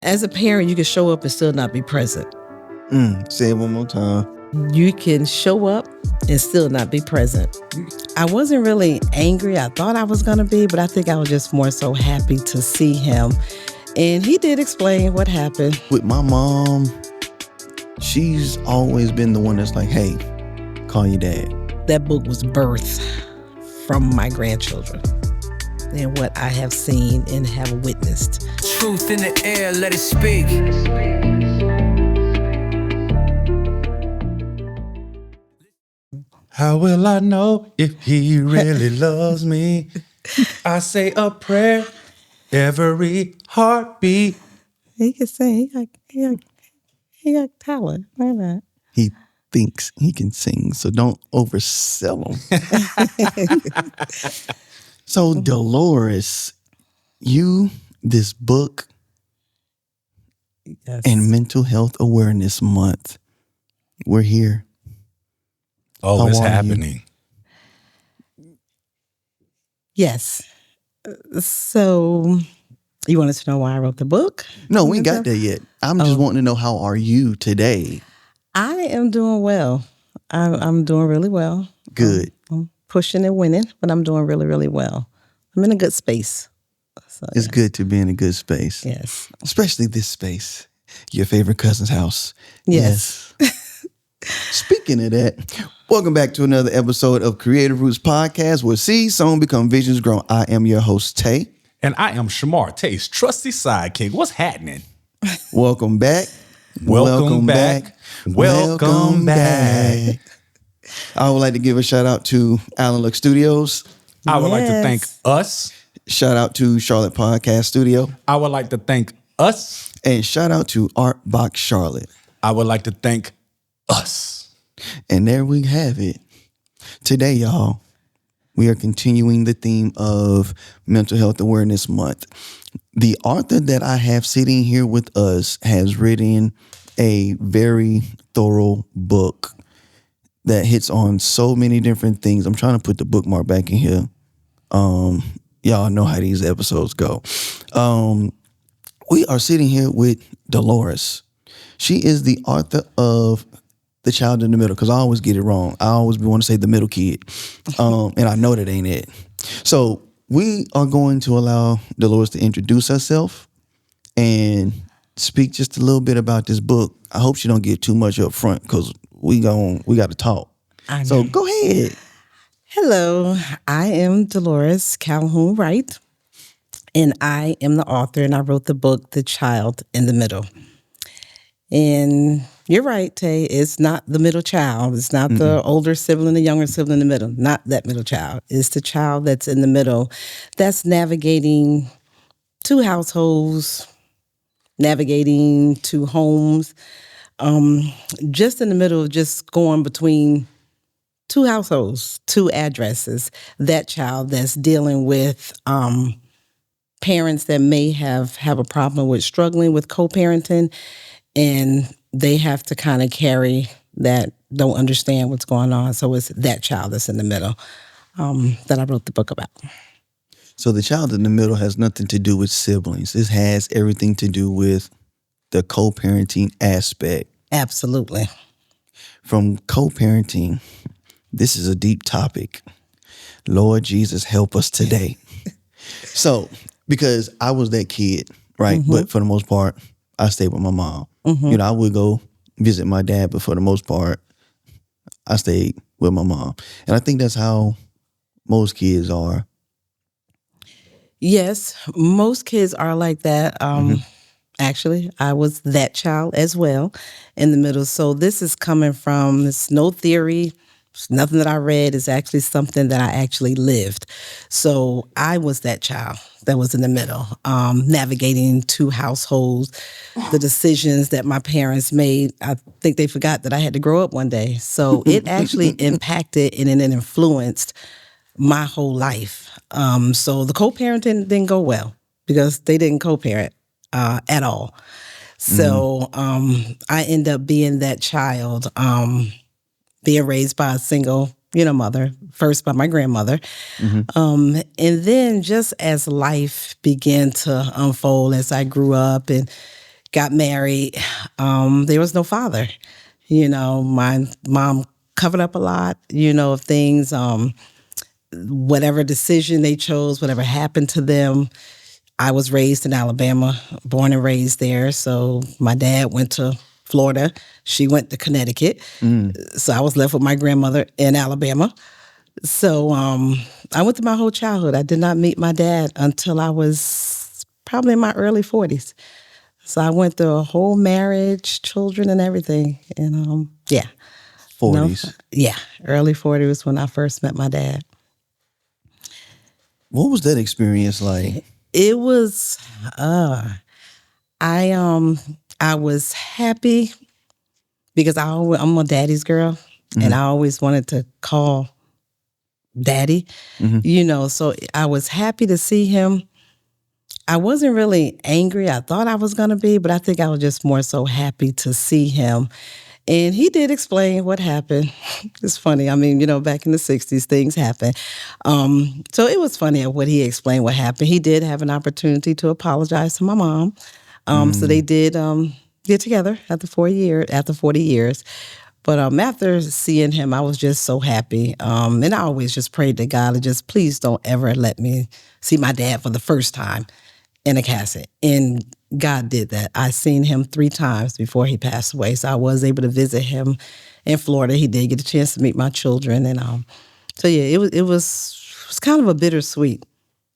As a parent, you can show up and still not be present. Say it one more time. You can show up and still not be present. I wasn't really angry. I thought I was going to be, but I think I was just more so happy to see him. And he did explain what happened. With my mom, she's always been the one that's like, hey, call your dad. That book was birthed from my grandchildren and what I have seen and have witnessed. Truth in the air, let it speak. How will I know if he really loves me? I say a prayer every heartbeat. He can sing. He got talent. Why not? He thinks he can sing, so don't oversell him. So, Deloris, this book Yes. and Mental Health Awareness Month, we're here. Oh, How it's are you? happening. Yes. So, you wanted to know why I wrote the book? No, we ain't got there yet. I'm just wanting to know, how are you today? I am doing well. I'm doing really well. Good. I'm pushing and winning, but I'm doing really, really well. I'm in a good space. So, It's good to be in a good space. yes. Especially this space, your favorite cousin's house. Yes. Speaking of that, welcome back to another episode of Creative Roots Podcast, where seeds sown become visions grown. I am your host, Tay. And I am Shamar Tate's trusty sidekick. What's happening? Welcome back. Welcome back. Welcome back. I would like to give a shout out to Allen Look Studios. I would like to Yes. thank us. Shout out to Charlotte Podcast Studio. I would like to thank us. And shout out to Art Box Charlotte. I would like to thank us. And there we have it. Today, y'all, we are continuing the theme of Mental Health Awareness Month. The author that I have sitting here with us has written a very thorough book that hits on so many different things. I'm trying to put the bookmark back in here. Y'all know how these episodes go. We are sitting here with Deloris. She is the author of The Child in the Middle, because I always get it wrong. I always want to say the middle kid. And I know that ain't it. So we are going to allow Deloris to introduce herself and speak just a little bit about this book. I hope she don't get too much up front, because we got to talk. I So know. go ahead. Hello, I am Deloris Calhoun-Wright, and I am the author, and I wrote the book, The Child in the Middle. And you're right, Tay, it's not the middle child. It's not the older sibling, the younger sibling in the middle. Not that middle child. It's the child that's in the middle, that's navigating two households, navigating two homes, just in the middle of just going between two households, two addresses. That child that's dealing with parents that may have a problem with struggling with co-parenting, and they have to kind of carry that, don't understand what's going on. So it's that child that's in the middle that I wrote the book about. So the child in the middle has nothing to do with siblings. This has everything to do with the co-parenting aspect. Absolutely. From co-parenting, this is a deep topic. Lord Jesus, help us today. So, because I was that kid, right? But for the most part, I stayed with my mom. You know, I would go visit my dad, but for the most part, I stayed with my mom. And I think that's how most kids are. Yes, most kids are like that. Actually, I was that child as well in the middle. So this is coming from, it's no theory. It's nothing that I read. It's actually something that I actually lived. So I was that child that was in the middle, navigating two households, the decisions that my parents made. I think they forgot that I had to grow up one day. So it actually impacted and it influenced my whole life. So the co-parenting didn't go well because they didn't co-parent at all. So I end up being that child, being raised by a single, mother, first by my grandmother. And then just as life began to unfold, as I grew up and, got married. There was no father. My mom covered up a lot, of things. Whatever decision they chose, whatever happened to them. I was raised in Alabama, born and raised there. So my dad went to Florida. She went to Connecticut. So I was left with my grandmother in Alabama. So I went through my whole childhood. I did not meet my dad until I was probably in my early 40s. So I went through a whole marriage, children, and everything. And yeah. 40s. Yeah, early 40s was when I first met my dad. What was that experience like? It was I was happy because I'm a daddy's girl, and I always wanted to call daddy, so I was happy to see him. I wasn't really angry. I thought I was going to be, but I think I was just more so happy to see him. And he did explain what happened. It's funny. I mean, back in the 60s, things happen. So it was funny what he explained what happened. He did have an opportunity to apologize to my mom. So they did get together after 40 years. But after seeing him, I was just so happy. And I always just prayed to God to just please don't ever let me see my dad for the first time in a casket. And God did that. I seen him 3 times before he passed away. So I was able to visit him in Florida. He did get a chance to meet my children. And so yeah, it was kind of a bittersweet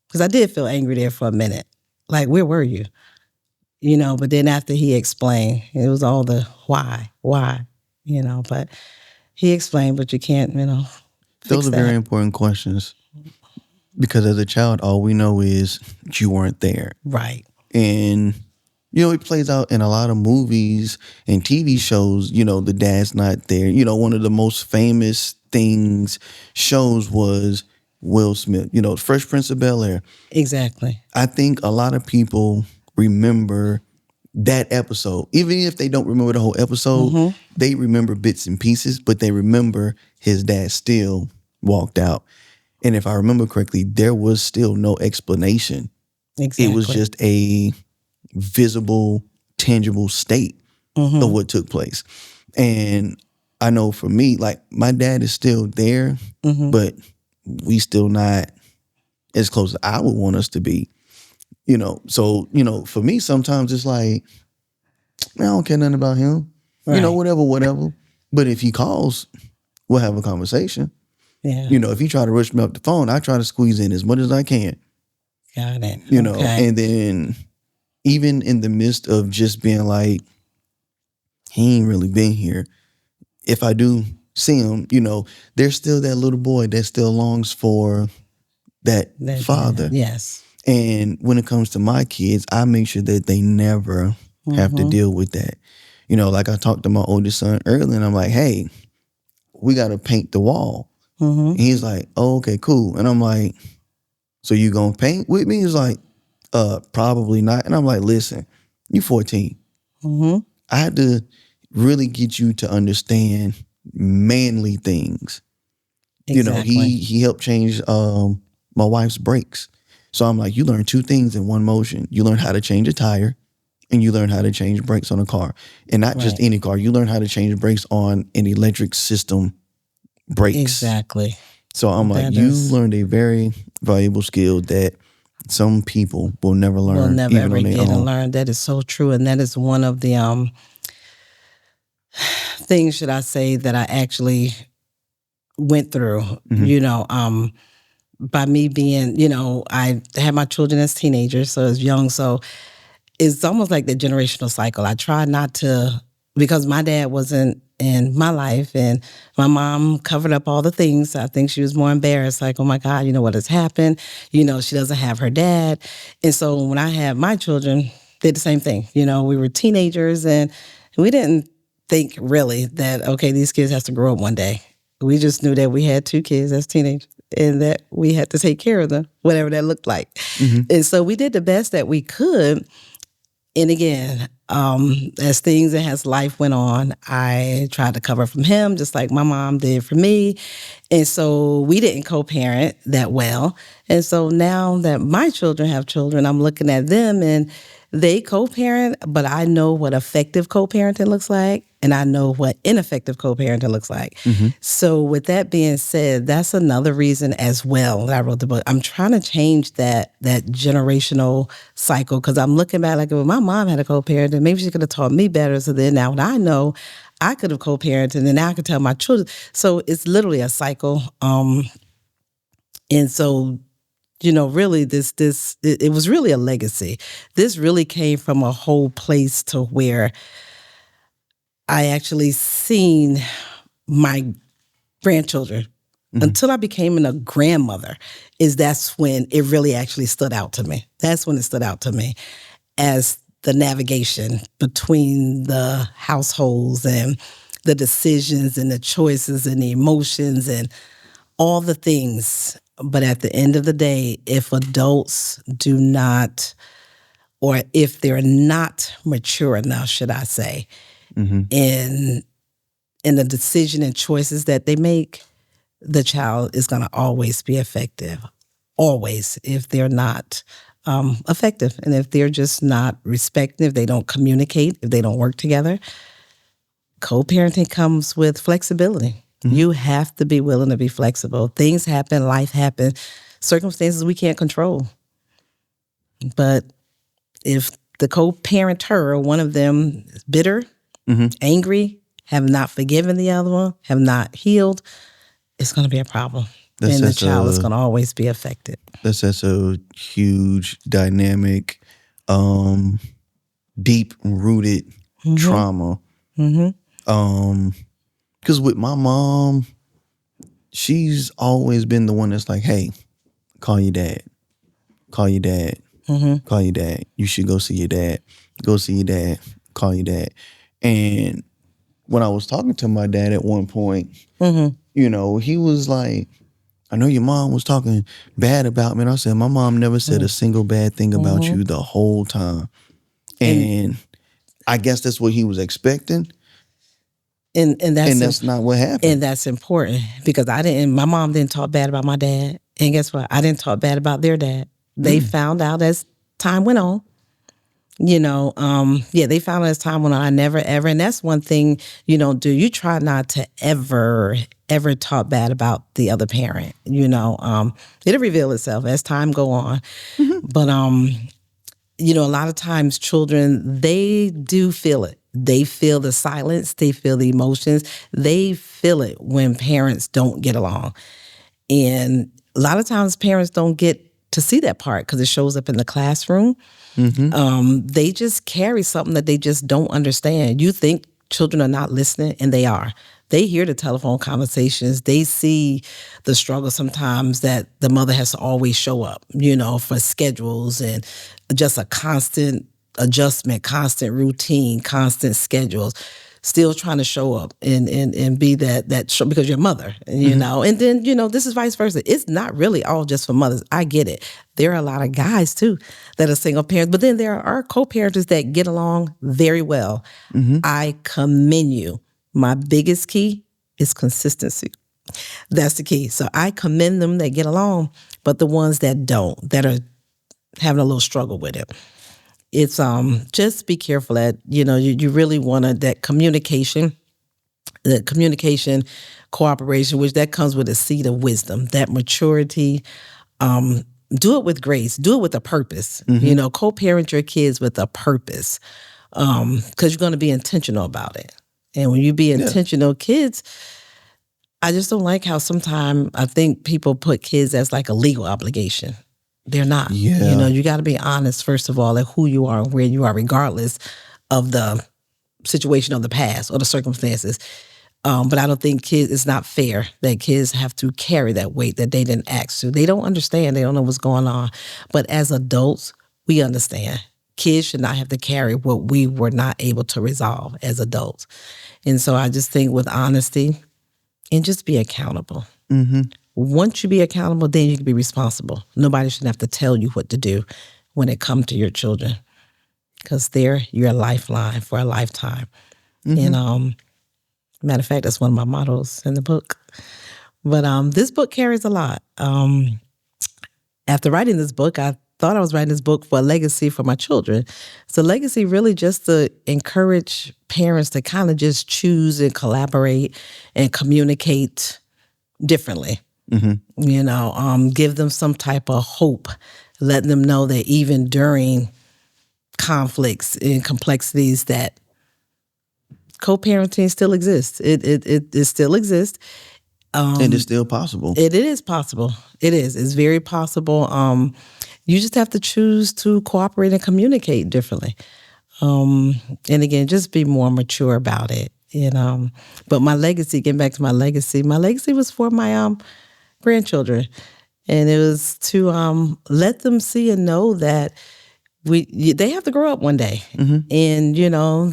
because I did feel angry there for a minute. Like, where were you? But then after he explained, it was all the why, but he explained, but you can't, Those are that. very important questions because as a child, all we know is you weren't there. Right. And, it plays out in a lot of movies and TV shows, the dad's not there. One of the most famous shows was Will Smith, Fresh Prince of Bel-Air. Exactly. I think a lot of people remember that episode. Even if they don't remember the whole episode, they remember bits and pieces, but they remember his dad still walked out. And if I remember correctly, there was still no explanation. Exactly. It was just a visible, tangible state of what took place. And I know for me, like my dad is still there, but we still not as close as I would want us to be. So, for me, sometimes it's like, man, I don't care nothing about him. Right. Whatever. But if he calls, we'll have a conversation. Yeah. If he try to rush me up the phone, I try to squeeze in as much as I can. Got it. Okay. And then even in the midst of just being like, he ain't really been here. If I do see him, there's still that little boy that still longs for that father. Yes. And when it comes to my kids, I make sure that they never have to deal with that. Like I talked to my oldest son earlier and I'm like, hey, we got to paint the wall. And he's like, oh, okay, cool. And I'm like, so you gonna paint with me? He's like, probably not. And I'm like, listen, you 14. I had to really get you to understand manly things. Exactly. He helped change my wife's brakes. So I'm like, you learn 2 things in one motion. You learn how to change a tire and you learn how to change brakes on a car. And not just any car. You learn how to change brakes on an electric system brakes. Exactly. So I'm like, you learned a very valuable skill that some people will never learn. Will never even ever on their get own. and learn. That is so true. And that is one of the things, should I say, that I actually went through, by me being, I had my children as teenagers, so as young. So it's almost like the generational cycle. I tried not to, because my dad wasn't in my life and my mom covered up all the things. I think she was more embarrassed, like, oh my God, what has happened? She doesn't have her dad. And so when I had my children, did the same thing. We were teenagers and we didn't think really that, okay, these kids have to grow up one day. We just knew that we had 2 kids as teenagers and that we had to take care of them, whatever that looked like. And so we did the best that we could. And again, as things and as life went on, I tried to cover from him, just like my mom did for me. And so we didn't co-parent that well. And so now that my children have children, I'm looking at them and They co-parent, but I know what effective co-parenting looks like, and I know what ineffective co-parenting looks like. So with that being said, that's another reason as well that I wrote the book. I'm trying to change that generational cycle, because I'm looking at like, well, my mom had a co-parent, and maybe she could have taught me better. So then now when I know I could have co-parented, and now I could tell my children. So it's literally a cycle. And so, really it was really a legacy. This really came from a whole place to where I actually seen my grandchildren until I became a grandmother. That's when it really actually stood out to me. That's when it stood out to me as the navigation between the households and the decisions and the choices and the emotions and all the things. But at the end of the day, if adults do not, or if they're not mature enough, should I say, in the decision and choices that they make, the child is going to always be effective. Always, if they're not effective, and if they're just not respecting, if they don't communicate, if they don't work together. Co-parenting comes with flexibility. You have to be willing to be flexible. Things happen, life happens, circumstances we can't control. But if the co-parenter, one of them is bitter, angry, have not forgiven the other one, have not healed, it's going to be a problem. And the child is going to always be affected. That's a huge dynamic, deep rooted trauma. Because with my mom, she's always been the one that's like, hey, call your dad. Call your dad. Call your dad. You should go see your dad. Go see your dad. Call your dad. And when I was talking to my dad at one point, he was like, I know your mom was talking bad about me. And I said, my mom never said a single bad thing about you the whole time. And I guess that's what he was expecting. And that's not what happened. And that's important, because my mom didn't talk bad about my dad. And guess what? I didn't talk bad about their dad. They found out as time went on. They found out as time went on. I never, ever, and that's one thing you don't do. You try not to ever talk bad about the other parent. It'll reveal itself as time go on. But a lot of times children, they do feel it. They feel the silence. They feel the emotions. They feel it when parents don't get along. And a lot of times parents don't get to see that part because it shows up in the classroom. They just carry something that they just don't understand. You think children are not listening, and they are. They hear the telephone conversations. They see the struggle sometimes that the mother has to always show up, for schedules and just a constant adjustment, constant routine, constant schedules, still trying to show up and be that show, because you're a mother, and then, this is vice versa. It's not really all just for mothers. I get it. There are a lot of guys too that are single parents, but then there are co-parenters that get along very well. I commend you. My biggest key is consistency. That's the key. So I commend them that get along, but the ones that don't, that are having a little struggle with it, it's just be careful that, you really want that communication, cooperation, which that comes with a seed of wisdom, that maturity. Do it with grace. Do it with a purpose. Co-parent your kids with a purpose, because you're going to be intentional about it. And when you be intentional, kids, I just don't like how sometimes I think people put kids as like a legal obligation. They're not. You got to be honest, first of all, at who you are and where you are, regardless of the situation of the past or the circumstances. But I don't think it's not fair that kids have to carry that weight that they didn't ask to. They don't understand. They don't know what's going on. But as adults, we understand. Kids should not have to carry what we were not able to resolve as adults. And so I just think with honesty and just be accountable. Once you be accountable, then you can be responsible. Nobody should have to tell you what to do when it comes to your children, because they're your lifeline for a lifetime. And matter of fact, that's one of my mottos in the book. But this book carries a lot. After writing this book, I thought I was writing this book for a legacy for my children. So legacy really just to encourage parents to kind of just choose and collaborate and communicate differently. Give them some type of hope, letting them know that even during conflicts and complexities that co-parenting still exists. It still exists. And it's still possible. It is possible. It is. It's very possible. You just have to choose to cooperate and communicate differently. And again, just be more mature about it. But my legacy, getting back to my legacy was for my grandchildren. And it was to let them see and know that they have to grow up one day. And,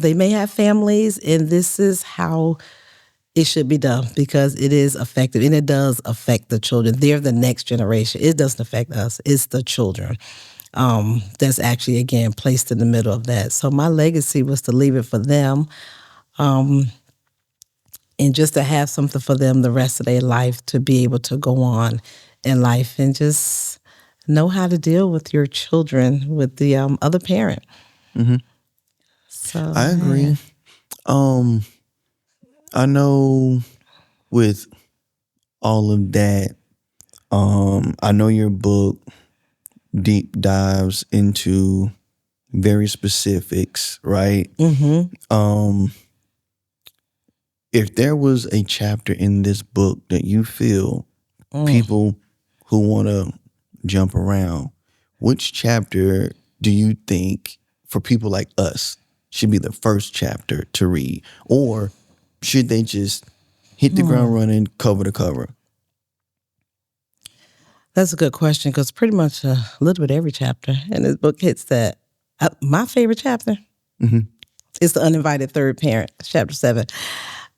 they may have families, and this is how it should be done because it is effective, and it does affect the children. They're the next generation. It doesn't affect us. It's the children that's actually, again, placed in the middle of that. So my legacy was to leave it for them and just to have something for them the rest of their life to be able to go on in life and just know how to deal with your children, with the other parent. So I agree. I know with all of that, I know your book deep dives into very specifics, right? If there was a chapter in this book that you feel people who want to jump around, which chapter do you think for people like us should be the first chapter to read? Or should they just hit the ground running, cover to cover? That's a good question because pretty much a little bit every chapter in this book hits that. My favorite chapter is the uninvited third parent, chapter 7.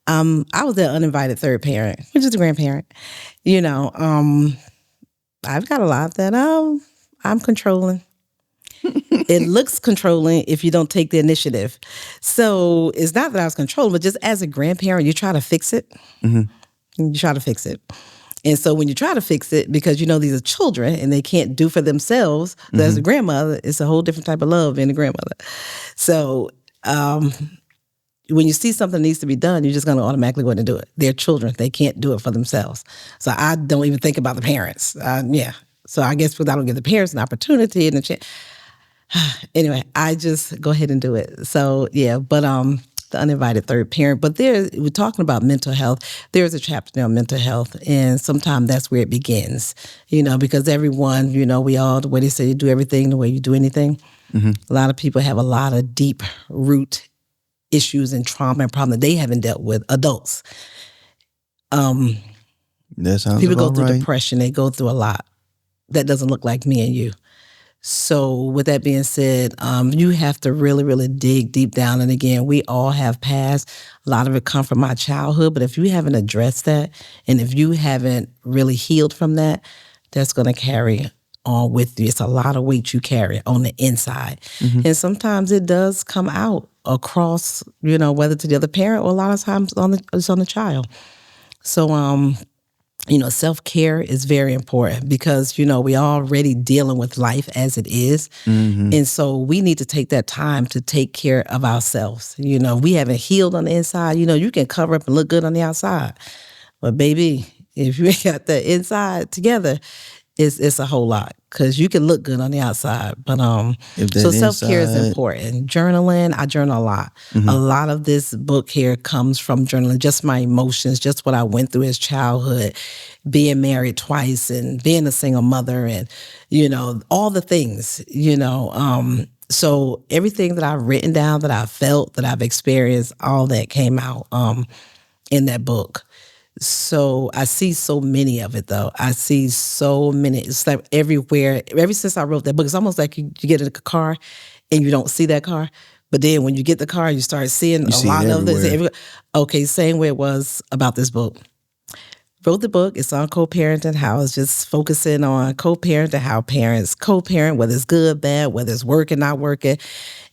I was the uninvited third parent, which is the grandparent. I've got a lot that I'm controlling. It looks controlling if you don't take the initiative. So it's not that I was controlling, but just as a grandparent, you try to fix it. You try to fix it. And so when you try to fix it, because these are children and they can't do for themselves, as a grandmother, it's a whole different type of love being a grandmother. So when you see something needs to be done, you're just going to automatically go ahead and do it. They're children. They can't do it for themselves. So I don't even think about the parents. So I guess because I don't give the parents an opportunity and a chance. Anyway, I just go ahead and do it. So yeah, but the uninvited third parent. But we're talking about mental health. There's a chapter there on mental health, and sometimes that's where it begins. Because everyone, we all, the way they say you do everything, the way you do anything. A lot of people have a lot of deep root issues and trauma and problems that they haven't dealt with. Adults. That sounds people go about through right. depression. They go through a lot. That doesn't look like me and you. So with that being said, you have to really, really dig deep down. And again, we all have past. A lot of it come from my childhood. But if you haven't addressed that, and if you haven't really healed from that, that's going to carry on with you. It's a lot of weight you carry on the inside. And sometimes it does come out across, whether to the other parent or a lot of times it's on the child. So, self-care is very important because, we already dealing with life as it is. And so we need to take that time to take care of ourselves. We haven't healed on the inside. You can cover up and look good on the outside. But baby, if you ain't got the inside together, it's a whole lot because you can look good on the outside. But so self-care is important. Journaling, I journal a lot. A lot of this book here comes from journaling, just my emotions, just what I went through as childhood, being married twice and being a single mother and, all the things, so everything that I've written down, that I've felt, that I've experienced, all that came out in that book. So I see so many of it, though. I see so many. It's like everywhere. Ever since I wrote that book, it's almost like you get in a car and you don't see that car. But then when you get the car, you start seeing a lot of this. Okay, same way it was about this book. Wrote the book. It's on co-parenting, how it's just focusing on co-parenting, how parents co-parent, whether it's good, bad, whether it's working, not working.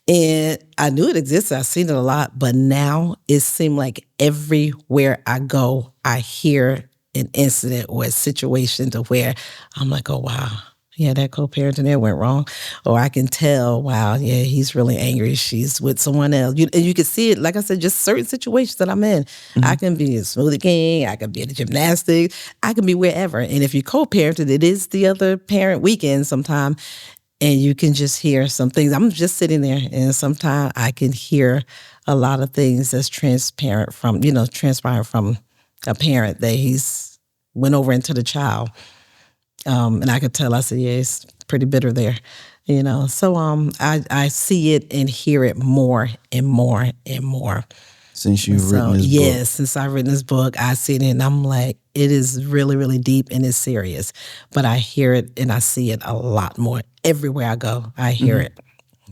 And I knew it existed. I've seen it a lot. But now it seemed like everywhere I go, I hear an incident or a situation to where I'm like, oh, wow, Yeah, that co-parenting there went wrong. Or I can tell, wow, yeah, he's really angry. She's with someone else. And you can see it, like I said, just certain situations that I'm in. I can be a smoothie king. I can be in the gymnastics. I can be wherever. And if you co-parented, it is the other parent weekend sometime. And you can just hear some things. I'm just sitting there, and sometimes I can hear a lot of things that's transpiring from a parent that he's went over into the child. And I could tell, I said, yeah, it's pretty bitter there, So I see it and hear it more and more and more. Since you've written So this book. yes, since I've written this book, I see it and I'm like, it is really, really deep and it's serious. But I hear it and I see it a lot more everywhere I go. I hear it,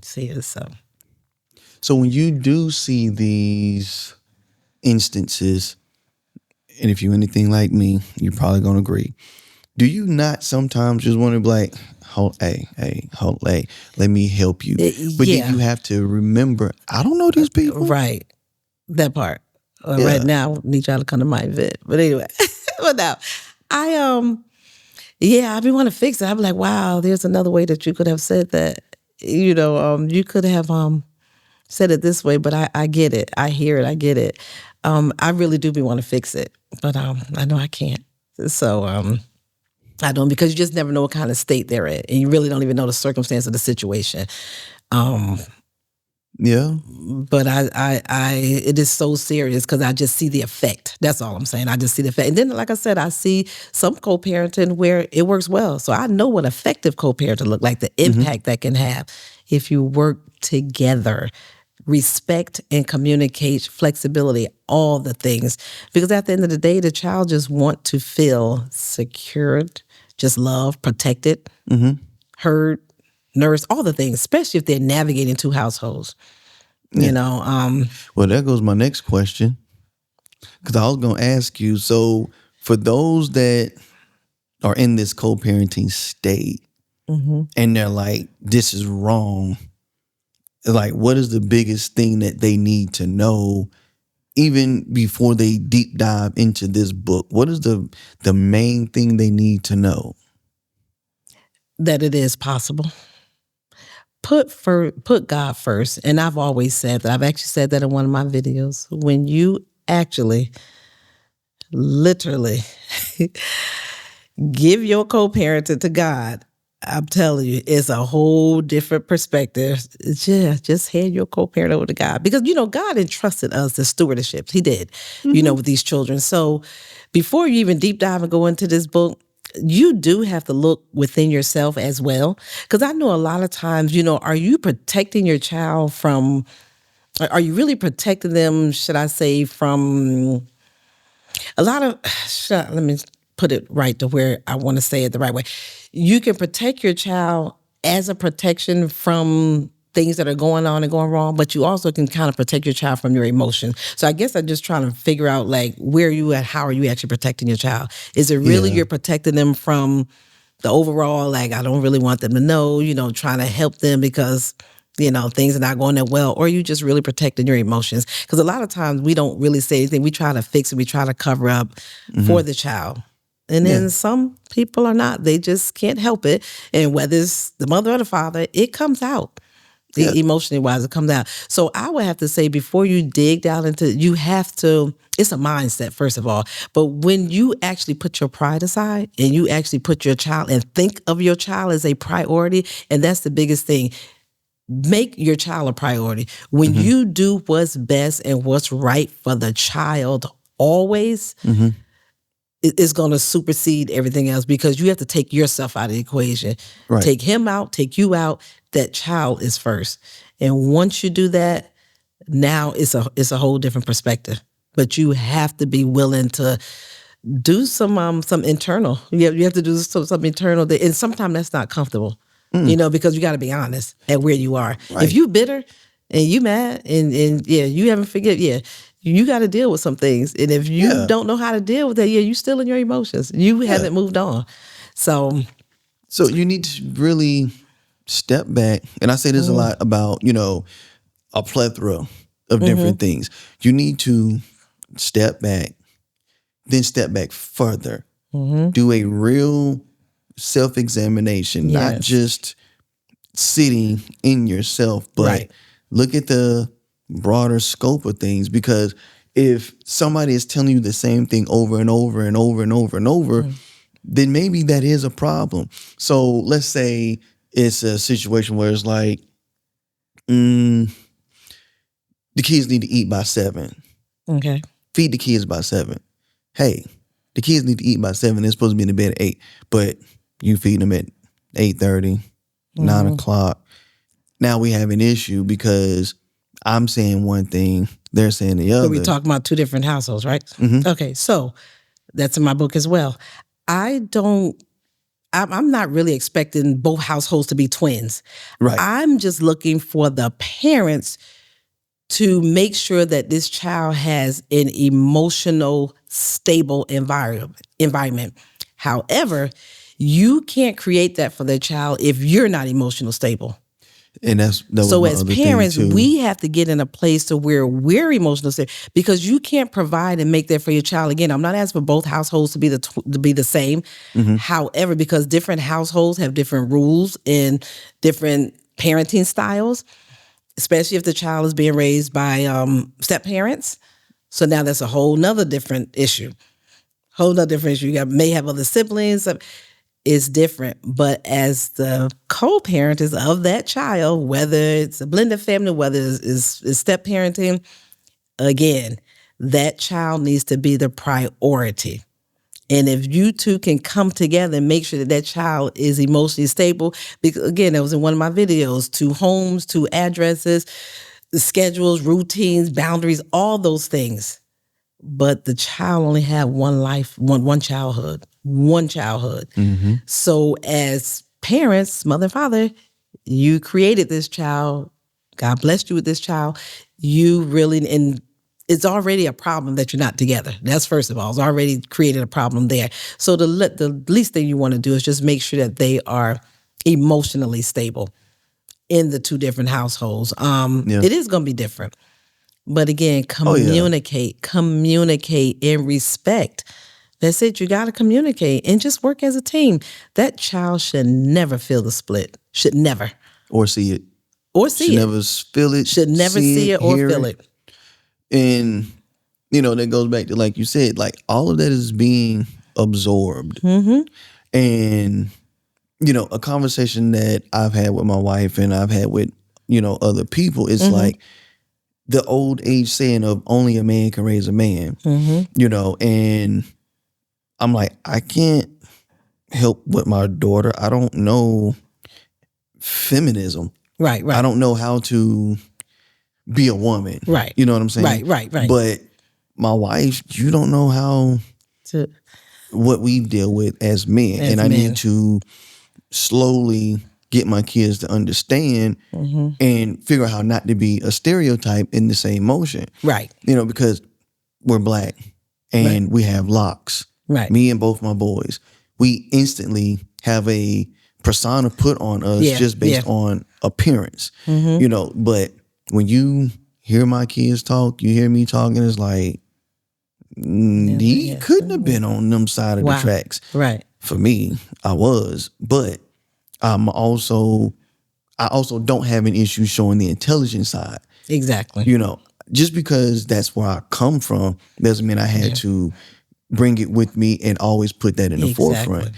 see it. So when you do see these instances, and if you're anything like me, you're probably gonna agree. Do you not sometimes just want to be like, let me help you? But yeah. then you have to remember, I don't know these people. Right. That part. Yeah. Right now, I need y'all to come to my event. But anyway, but now, I be want to fix it. I be like, wow, there's another way that you could have said that. You could have said it this way, but I get it. I hear it. I get it. I really do be want to fix it, but I know I can't. So I don't, because you just never know what kind of state they're in, and you really don't even know the circumstance of the situation. Yeah. But it is so serious because I just see the effect. That's all I'm saying. I just see the effect. And then, like I said, I see some co-parenting where it works well. So I know what effective co-parenting look like, the impact that can have if you work together, respect and communicate, flexibility, all the things. Because at the end of the day, the child just want to feel secured, just loved, protected, heard, nourished, all the things, especially if they're navigating two households. Well, there goes my next question. Because I was going to ask you, so for those that are in this co-parenting state and they're like, this is wrong, like, what is the biggest thing that they need to know even before they deep dive into this book? What is the main thing they need to know? That it is possible. Put God first. And I've always said that. I've actually said that in one of my videos. When you actually literally give your co-parenting to God, I'm telling you, it's a whole different perspective. Just hand your co-parent over to God. Because, God entrusted us the stewardship. He did, with these children. So before you even deep dive and go into this book, you do have to look within yourself as well. Because I know a lot of times, are you protecting your child from, are you really protecting them, should I say, from a lot of, let me put it right to where I want to say it the right way. You can protect your child as a protection from things that are going on and going wrong, but you also can kind of protect your child from your emotions. So I guess I'm just trying to figure out, like, where are you at? How are you actually protecting your child? Is it really you're protecting them from the overall, like, I don't really want them to know, trying to help them because, things are not going that well, or are you just really protecting your emotions? Because a lot of times we don't really say anything. We try to fix it. We try to cover up for the child. And then some people are not. They just can't help it. And whether it's the mother or the father, it comes out. Emotionally wise, it comes out. So I would have to say, before you dig down into, you have to, it's a mindset, first of all. But when you actually put your pride aside and you actually put your child and think of your child as a priority, and that's the biggest thing. Make your child a priority. When you do what's best and what's right for the child always, it's going to supersede everything else, because you have to take yourself out of the equation. Right. Take him out, take you out. That child is first. And once you do that, now it's a whole different perspective. But you have to be willing to do some internal. You have to do some internal, and sometimes that's not comfortable. Because you got to be honest at where you are. Right. If you bitter and you mad and you haven't figured, you got to deal with some things. And if you don't know how to deal with that, you still in your emotions. You haven't moved on. So you need to really step back. And I say this a lot about, a plethora of different things. You need to step back, then step back further. Do a real self-examination, not Yes. just sitting in yourself, but Right. look at the broader scope of things. Because if somebody is telling you the same thing over and over and over and over and over, then maybe that is a problem. So let's say it's a situation where it's like, the kids need to eat by 7. Okay. Feed the kids by 7. Hey, the kids need to eat by 7. They're supposed to be in the bed at 8, but you feed them at 8:30, 9 o'clock. Now we have an issue because I'm saying one thing, they're saying the other. So we're talking about two different households, right? Okay, so that's in my book as well. I'm not really expecting both households to be twins. Right. I'm just looking for the parents to make sure that this child has an emotional, stable environment. However, you can't create that for the child if you're not emotional stable. And that was So my as other parents, thing too. we have to get in a place to where we're emotional stable, because you can't provide and make that for your child. Again, I'm not asking for both households to be the same. However, because different households have different rules and different parenting styles, especially if the child is being raised by step parents. So now that's a whole nother different issue. You may have other siblings. It's different. But as the co-parent is of that child, whether it's a blended family, whether it's step parenting, again, that child needs to be the priority. And if you two can come together and make sure that that child is emotionally stable, because again, that was in one of my videos, 2 homes, 2 addresses, the schedules, routines, boundaries, all those things. But the child only had one life, one childhood. So as parents, mother and father, you created this child. God blessed you with this child. You really, and it's already a problem that you're not together. That's first of all. It's already created a problem there. So the least thing you want to do is just make sure that they are emotionally stable in the 2 different households. It is going to be different. But again, communicate and respect. That's it. You got to communicate and just work as a team. That child should never feel the split. Should never. Or see it. Should never feel it. Should never see it or hear feel it. And, that goes back to, like you said, like all of that is being absorbed. And, a conversation that I've had with my wife and I've had with, other people, it's like the old age saying of only a man can raise a man, and I'm like, I can't help with my daughter. I don't know feminism. Right. I don't know how to be a woman. Right. You know what I'm saying? Right. But my wife, you don't know how what we deal with as men. And I need to slowly get my kids to understand and figure out how not to be a stereotype in the same motion. Right. Because we're Black and we have locks. Right. Me and both my boys. We instantly have a persona put on us just based on appearance. But when you hear my kids talk, you hear me talking, it's like, he couldn't have been on them side of the tracks. Right. For me, I was. But I also don't have an issue showing the intelligent side. Exactly. Just because that's where I come from doesn't mean I had to bring it with me and always put that in the forefront.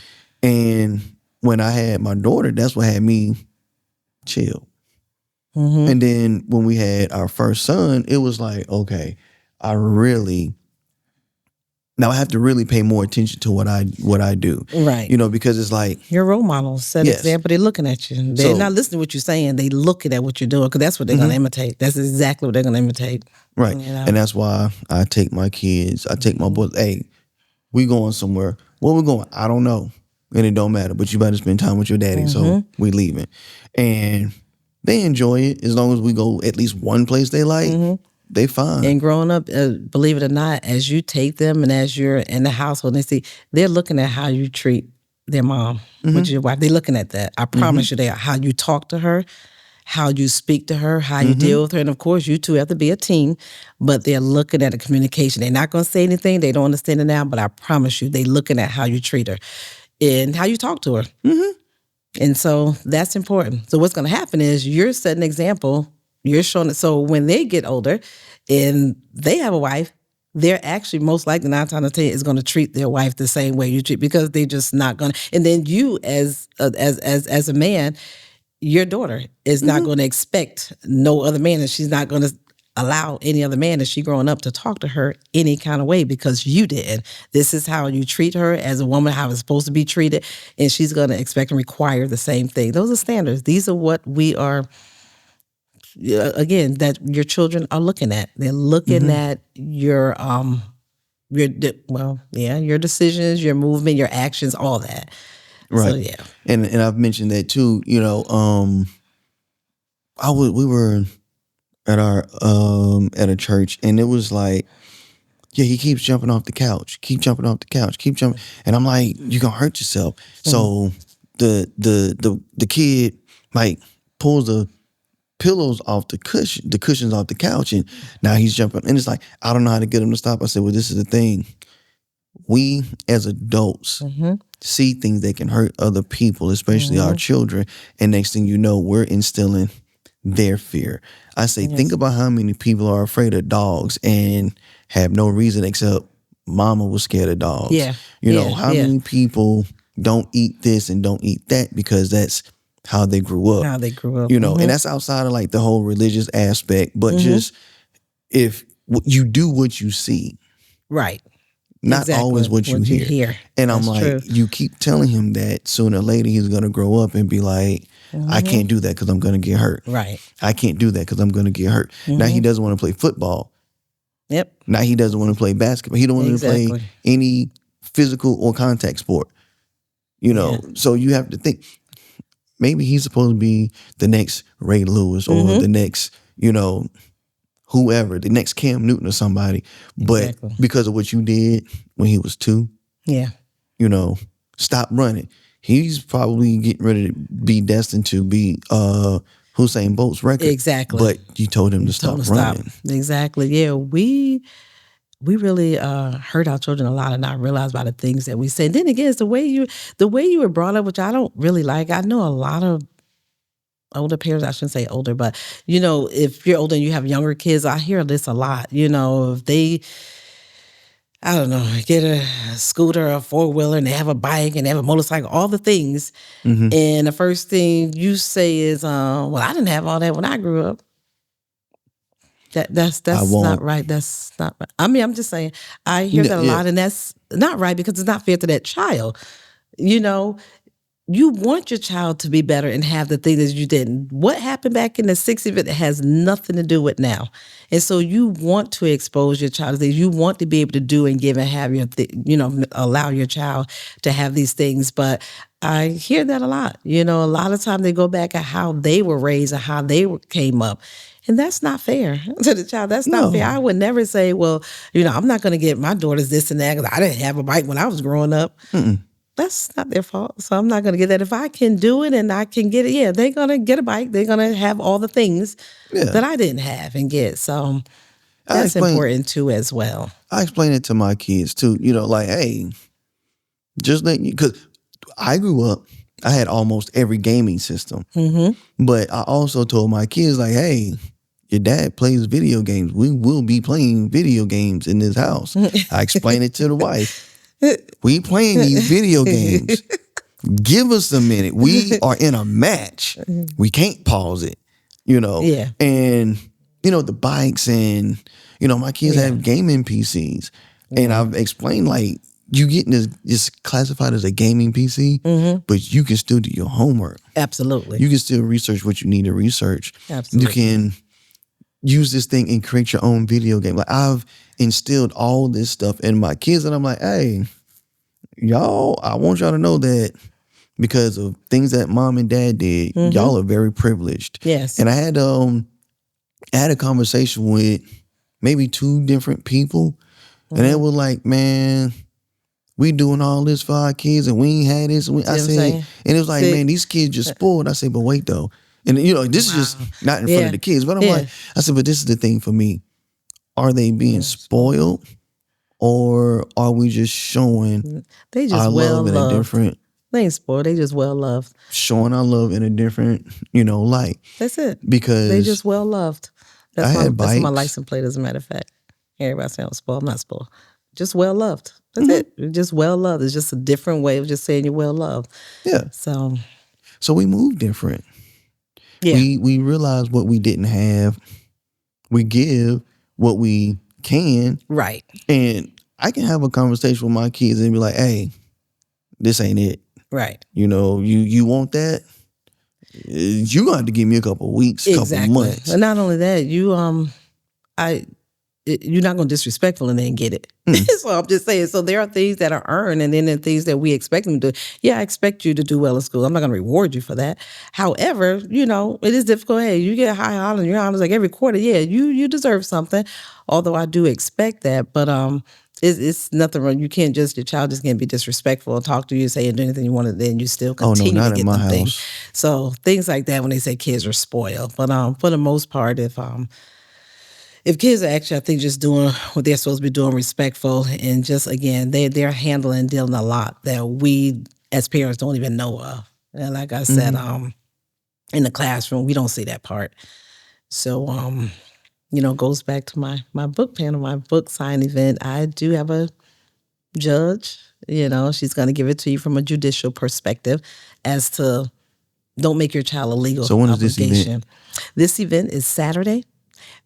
And when I had my daughter, that's what had me chill. And then when we had our first son, it was like, okay, now I have to really pay more attention to what I do. Right. Because it's like, your role models set example. They're looking at you. They're not listening to what you're saying. They looking at what you're doing, because that's what they're going to imitate. That's exactly what they're going to imitate. Right. And that's why I take my kids, I take my boys, hey, we going somewhere. Where we going? I don't know. And it don't matter, but you better spend time with your daddy. So we leaving. And they enjoy it as long as we go at least one place they like. They fine. And growing up, believe it or not, as you take them and as you're in the household, they're looking at how you treat their mom, which is your wife. They're looking at that. I promise you, how you talk to her, how you speak to her, how you deal with her. And of course, you two have to be a team, but they're looking at the communication. They're not going to say anything. They don't understand it now, but I promise you, they're looking at how you treat her. in how you talk to her. And so that's important. So what's going to happen is you're setting an example. You're showing it. So when they get older and they have a wife, they're actually most likely 9 times out of 10 is going to treat their wife the same way you treat, because they're just not going to. And then you as a man, your daughter is not going to expect no other man, and she's not going to allow any other man, as she growing up, to talk to her any kind of way because you didn't. This is how you treat her as a woman, how it's supposed to be treated, and she's going to expect and require the same thing. Those are standards. These are what we are, again, that your children are looking at. They're looking at your your decisions, your movement, your actions, all that. Right. So, yeah. And I've mentioned that too, we were at our at a church, and it was like, yeah, he keeps jumping off the couch, keep jumping off the couch, keep jumping, and I'm like, you're gonna hurt yourself. So the kid like pulls the pillows off the cushions off the couch, and now he's jumping, and it's like, I don't know how to get him to stop. I said, well, this is the thing. We as adults see things that can hurt other people, especially our children, and next thing you know, we're instilling their fear. I say, think about how many people are afraid of dogs and have no reason except mama was scared of dogs. Yeah. How many people don't eat this and don't eat that because that's how they grew up. How they grew up. And that's outside of like the whole religious aspect, but just if you do what you see. Right. Not Exactly. always what you hear. And I'm like, true. you keep telling him that sooner or later he's going to grow up and be like, I can't do that because I'm going to get hurt. Right. I can't do that because I'm going to get hurt. Now he doesn't want to play football. Yep. Now he doesn't want to play basketball. He don't want to play any physical or contact sport. So you have to think, maybe he's supposed to be the next Ray Lewis or the next, whoever, the next Cam Newton or somebody. But because of what you did when he was 2, stop running. He's probably getting ready to be destined to be Usain Bolt's record. Exactly. But you told him to stop running. Exactly. Yeah, we really hurt our children a lot and not realize by the things that we say. And then again, it's the way you were brought up, which I don't really like. I know a lot of older parents, I shouldn't say older, but if you're older and you have younger kids, I hear this a lot. If they, I don't know, get a scooter or a 4-wheeler and they have a bike and they have a motorcycle, all the things. And the first thing you say is, well, I didn't have all that when I grew up. That's not right. That's not right. I mean, I'm just saying, I hear that a lot, and that's not right because it's not fair to that child. You want your child to be better and have the things that you didn't. What happened back in the 60s, it has nothing to do with now. And so you want to expose your child to things. You want to be able to do and give and have allow your child to have these things. But I hear that a lot. A lot of times they go back at how they were raised and how they came up. And that's not fair to the child. That's not fair. I would never say, well, I'm not going to get my daughters this and that because I didn't have a bike when I was growing up. That's not their fault. So I'm not going to get that. If I can do it and I can get it, they're going to get a bike. They're going to have all the things that I didn't have and get. So that's important too as well. I explain it to my kids too. Like, hey, just let you, because I grew up, I had almost every gaming system. But I also told my kids, like, hey, your dad plays video games. We will be playing video games in this house. I explained it to the wife. We playing these video games. Give us a minute. We are in a match. We can't pause it, Yeah. And, the bikes and, my kids have gaming PCs. And I've explained, like, you getting this classified as a gaming PC, but you can still do your homework. Absolutely. You can still research what you need to research. Absolutely. You can use this thing and create your own video game. Like, I've instilled all this stuff in my kids, and I'm like, hey, y'all, I want y'all to know that because of things that mom and dad did, y'all are very privileged. Yes. And I had a conversation with maybe 2 different people, and they were like, man, we doing all this for our kids and we ain't had this. I said, and it was like, man, these kids just spoiled. I said, but wait though. And this is just not in front of the kids, but I'm like, I said, but this is the thing for me. Are they being spoiled, or are we just showing they just our love in a different They ain't spoiled. They just well loved. showing our love in a different, light. That's it. They Because just well loved. I had That's my bikes. license plate, as a matter of fact. Everybody saying I'm spoiled. I'm not spoiled. Just well loved. That's Mm-hmm. it. You're just well loved. It's just a different way of just saying you're well loved. Yeah. So So we move different. yeah. We realize what we didn't have. We give what we can. Right. And I can have a conversation with my kids and be like, hey, this ain't it. Right. You want that? You're going to have to give me a couple of weeks, couple of months. And not only that, you're not going to disrespectful and then get it. So I'm just saying. So there are things that are earned, and then there are things that we expect them to do. Yeah, I expect you to do well in school. I'm not going to reward you for that. However, it is difficult. Hey, you get high honors, your honors like every quarter. Yeah, you deserve something. Although I do expect that, but it's nothing wrong. You can't your child just can't be disrespectful and talk to you and say and do anything you want, and then you still continue not to get in my them house. things. So things like that when they say kids are spoiled. But for the most part, if kids are actually, I think, just doing what they're supposed to be doing, respectful, and just, again, they're handling and dealing a lot that we as parents don't even know of. And like I said, in the classroom, we don't see that part. So, goes back to my book panel, my book sign event. I do have a judge. She's going to give it to you from a judicial perspective as to don't make your child a legal So when is obligation. this event? This event is Saturday,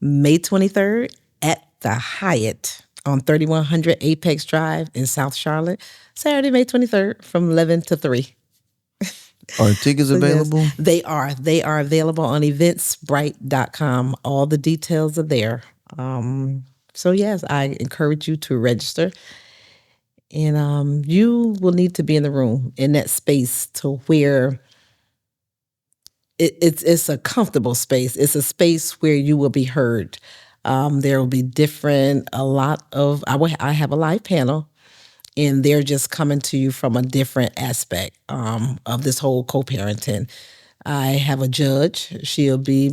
May 23rd at the Hyatt on 3100 Apex Drive in South Charlotte. Saturday, May 23rd from 11 to 3. Are tickets available? Yes, they are. They are available on eventsbright.com. All the details are there. So yes, I encourage you to register. And you will need to be in the room, in that space, to where it's a comfortable space. It's a space where you will be heard. There will be I have a live panel, and they're just coming to you from a different aspect of this whole co-parenting. I have a judge. She'll be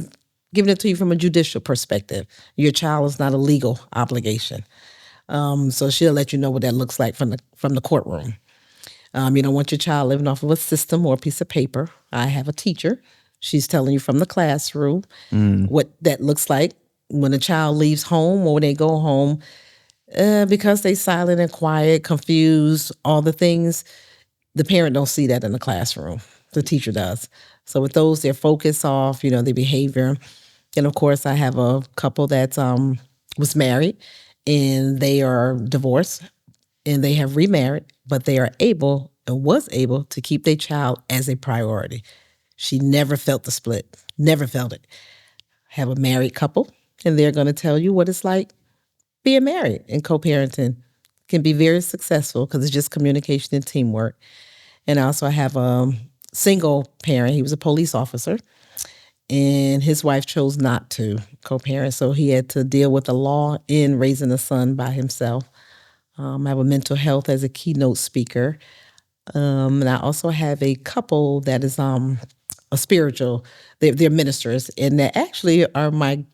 giving it to you from a judicial perspective. Your child is not a legal obligation. So she'll let you know what that looks like from the courtroom. You don't want your child living off of a system or a piece of paper. I have a teacher. She's telling you from the classroom what that looks like when a child leaves home or when they go home, because they silent and quiet, confused, all the things. The parent don't see that in the classroom. The teacher does. So with those, their focus off, their behavior. And of course, I have a couple that was married and they are divorced and they have remarried, but they are was able to keep their child as a priority. She never felt the split, never felt it. Have a married couple, and they're going to tell you what it's like being married and co-parenting. Can be very successful because it's just communication and teamwork. And also I have a single parent. He was a police officer, and his wife chose not to co-parent, so he had to deal with the law in raising a son by himself. I have a mental health as a keynote speaker. And I also have a couple that is a spiritual. They're ministers, and they actually are my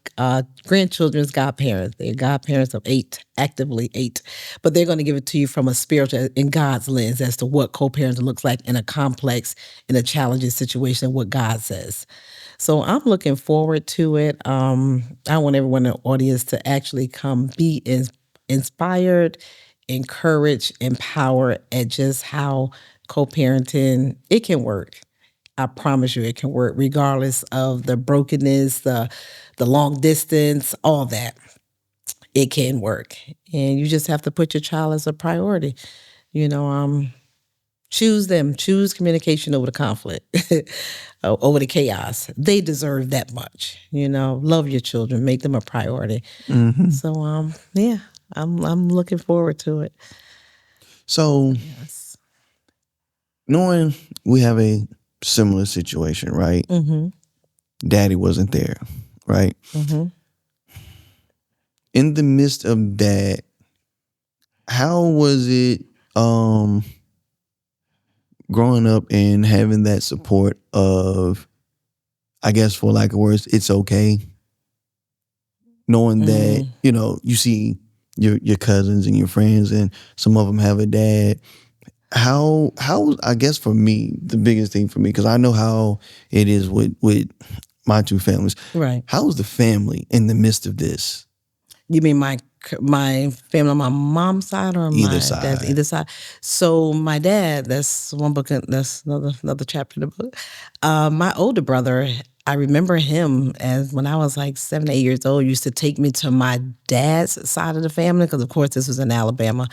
grandchildren's godparents. They're godparents of 8, actively 8. But they're going to give it to you from a spiritual, in God's lens, as to what co-parenting looks like in a complex, in a challenging situation, what God says. So I'm looking forward to it. I want everyone in the audience to actually come be inspired, encouraged, empowered at just how co-parenting, it can work. I promise you it can work regardless of the brokenness, the long distance, all that. It can work. And you just have to put your child as a priority. Choose communication over the conflict, over the chaos. They deserve that much. Love your children, make them a priority. Mm-hmm. So yeah, I'm looking forward to it. So Yes. knowing we have a similar situation, right? Mm-hmm. Daddy wasn't there, right? Mm-hmm. In the midst of that, how was it growing up and having that support of, I guess for lack of words, it's okay? Knowing that, you see your cousins and your friends and some of them have a dad. how I guess for me, the biggest thing for me, because I know how it is with my two families. Right. How's the family in the midst of this? You mean my family on my mom's side or Either my dad's side. either side? So my dad, that's one book. That's another chapter in the book. My older brother, I remember him as when I was like 7, 8 years old. Used to take me to my dad's side of the family because, of course, this was in Alabama.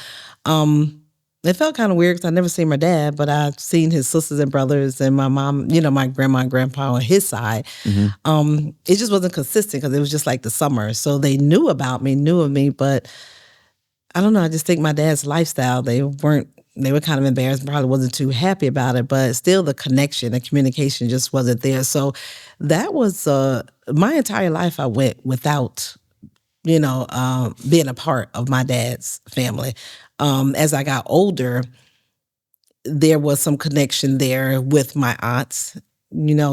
It felt kind of weird because I never seen my dad, but I've seen his sisters and brothers and my mom, my grandma and grandpa on his side. It just wasn't consistent because it was just like the summer. So they knew about me, knew of me, but I don't know. I just think my dad's lifestyle, they were kind of embarrassed, probably wasn't too happy about it, but still the connection, the communication just wasn't there. So that was my entire life I went without being a part of my dad's family. As I got older, there was some connection there with my aunts,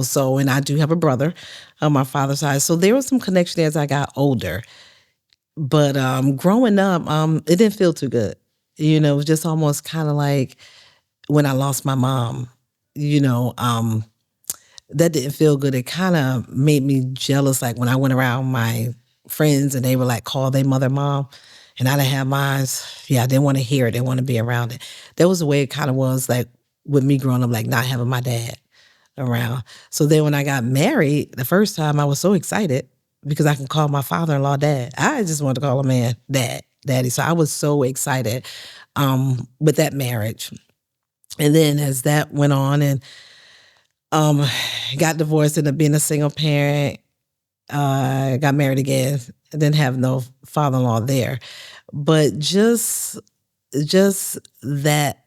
so, and I do have a brother on my father's side. So there was some connection there as I got older. But growing up, it didn't feel too good. It was just almost kind of like when I lost my mom, that didn't feel good. It kind of made me jealous. Like when I went around my friends and they were like, call their mother mom. And I didn't have mine. Yeah, I didn't want to hear it. Didn't want to be around it. That was the way it kind of was like with me growing up, like not having my dad around. So then when I got married, the first time I was so excited because I can call my father-in-law dad. I just wanted to call a man daddy. So I was so excited with that marriage. And then as that went on and got divorced, ended up being a single parent, got married again, didn't have no father-in-law there. But just that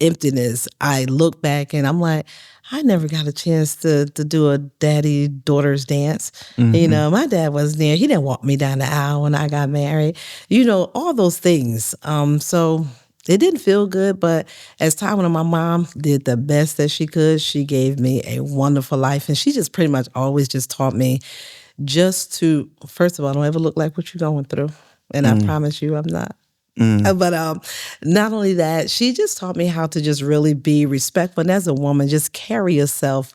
emptiness, I look back and I'm like, I never got a chance to do a daddy daughters dance. My dad wasn't there. He didn't walk me down the aisle when I got married. All those things. So it didn't feel good, but as time went on, my mom did the best that she could. She gave me a wonderful life, and she just pretty much always just taught me just to, first of all, don't ever look like what you're going through. And I promise you I'm not. But not only that, she just taught me how to just really be respectful. And as a woman, just carry yourself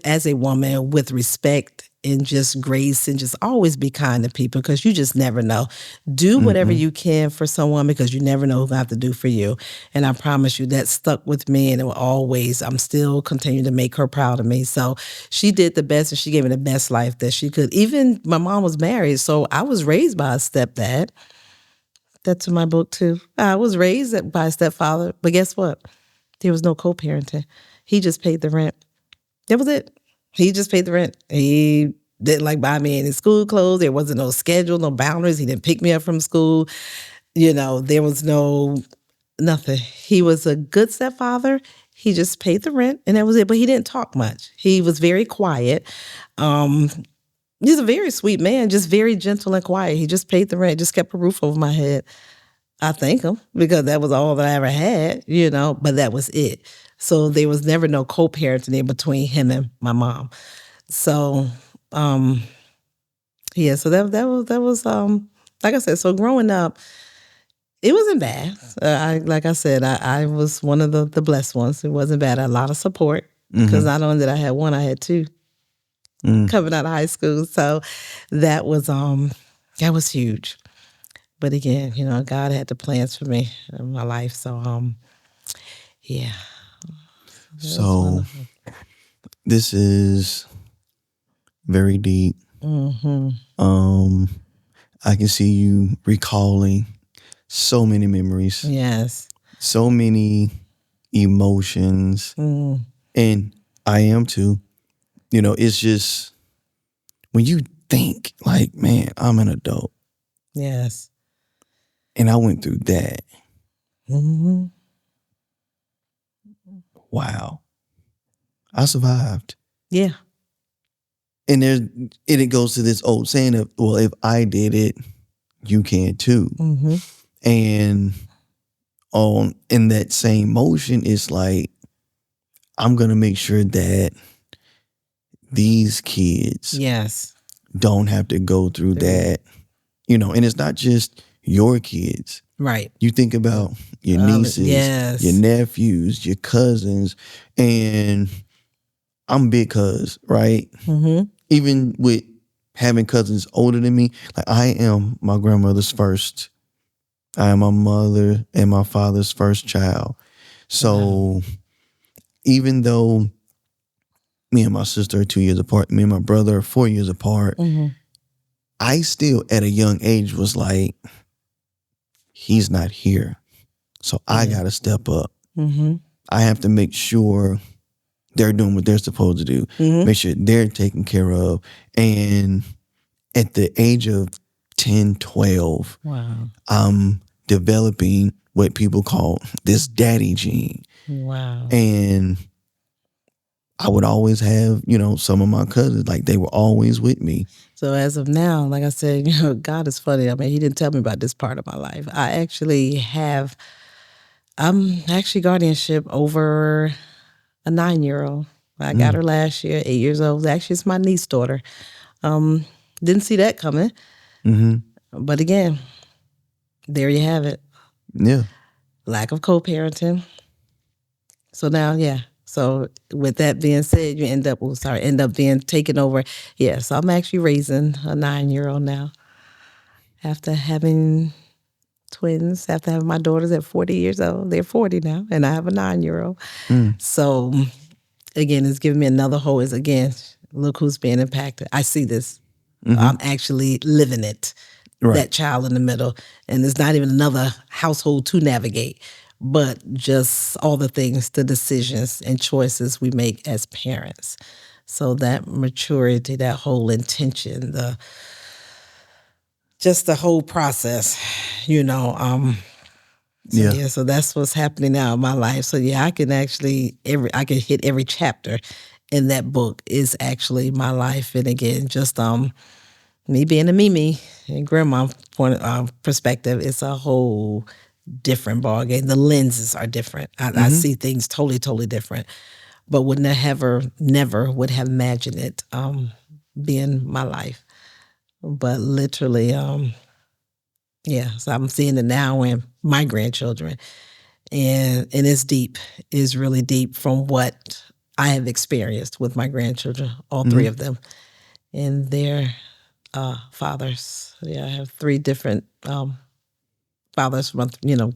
as a woman with respect and just grace and just always be kind to people because you just never know. Do whatever you can for someone because you never know who going to have to do for you. And I promise you that stuck with me and it will always, I'm still continuing to make her proud of me. So she did the best and she gave me the best life that she could. Even my mom was married, so I was raised by a stepdad. That's in my book too. I was raised by a stepfather, but guess what? There was no co-parenting. He just paid the rent. That was it. He just paid the rent. He didn't like buy me any school clothes. There wasn't no schedule, no boundaries. He didn't pick me up from school. There was nothing. He was a good stepfather. He just paid the rent and that was it. But he didn't talk much. He was very quiet. He's a very sweet man, just very gentle and quiet. He just paid the rent, just kept a roof over my head. I thank him because that was all that I ever had, but that was it. So there was never no co-parenting in between him and my mom. So, yeah, so that was like I said, so growing up, it wasn't bad. Like I said, I was one of the blessed ones. It wasn't bad. I had a lot of support because not only did I have one, I had two. Coming out of high school. So that was huge. But again, God had the plans for me in my life. So yeah. So this is very deep. I can see you recalling so many memories. Yes. So many emotions. And I am too. It's just when you think like, man, I'm an adult. Yes. And I went through that. Wow. I survived. Yeah. And it goes to this old saying of, well, if I did it, you can too. And in that same motion, it's like, I'm going to make sure that these kids Yes. don't have to go through that, and it's not just your kids. Right. You think about your nieces, your Yes. nephews, your cousins, and I'm big cuz, right? Mm-hmm. Even with having cousins older than me, like I am my grandmother's first. I am my mother and my father's first child. So even though me and my sister are 2 years apart, me and my brother are 4 years apart, Mm-hmm. I still at a young age was like, he's not here. So I Yeah. gotta step up. Mm-hmm. I have to make sure they're doing what they're supposed to do. Mm-hmm. Make sure they're taken care of. And at the age of 10, 12, Wow. I'm developing what people call this daddy gene. Wow. And I would always have, some of my cousins, like they were always with me. So as of now, like I said, God is funny. I mean, he didn't tell me about this part of my life. I'm actually guardianship over a 9-year-old. I got her last year, 8 years old. Actually, it's my niece daughter. Didn't see that coming. Mm-hmm. But again, there you have it. Yeah. Lack of co-parenting. So now, yeah. So with that being said, you end up being taken over. Yeah, so I'm actually raising a 9-year-old now. After having twins, after having my daughters at 40 years old. They're 40 now, and I have a 9-year-old. So again, it's giving me another whole is again, look who's being impacted. I see this. I'm actually living it. Right. That child in the middle. And there's not even another household to navigate, but just all the things, the decisions and choices we make as parents. So that maturity, that whole intention, just the whole process, So Yeah. yeah, so that's what's happening now in my life. So yeah, I can hit every chapter in that book is actually my life. And again, just me being a Mimi and grandma perspective, it's a whole different ballgame. The lenses are different. I see things totally, totally different. But would never would have imagined it being my life. But literally, yeah. So I'm seeing it now in my grandchildren, and it's deep. It's really deep from what I have experienced with my grandchildren, all three of them, and their fathers. Yeah, I have three different fathers from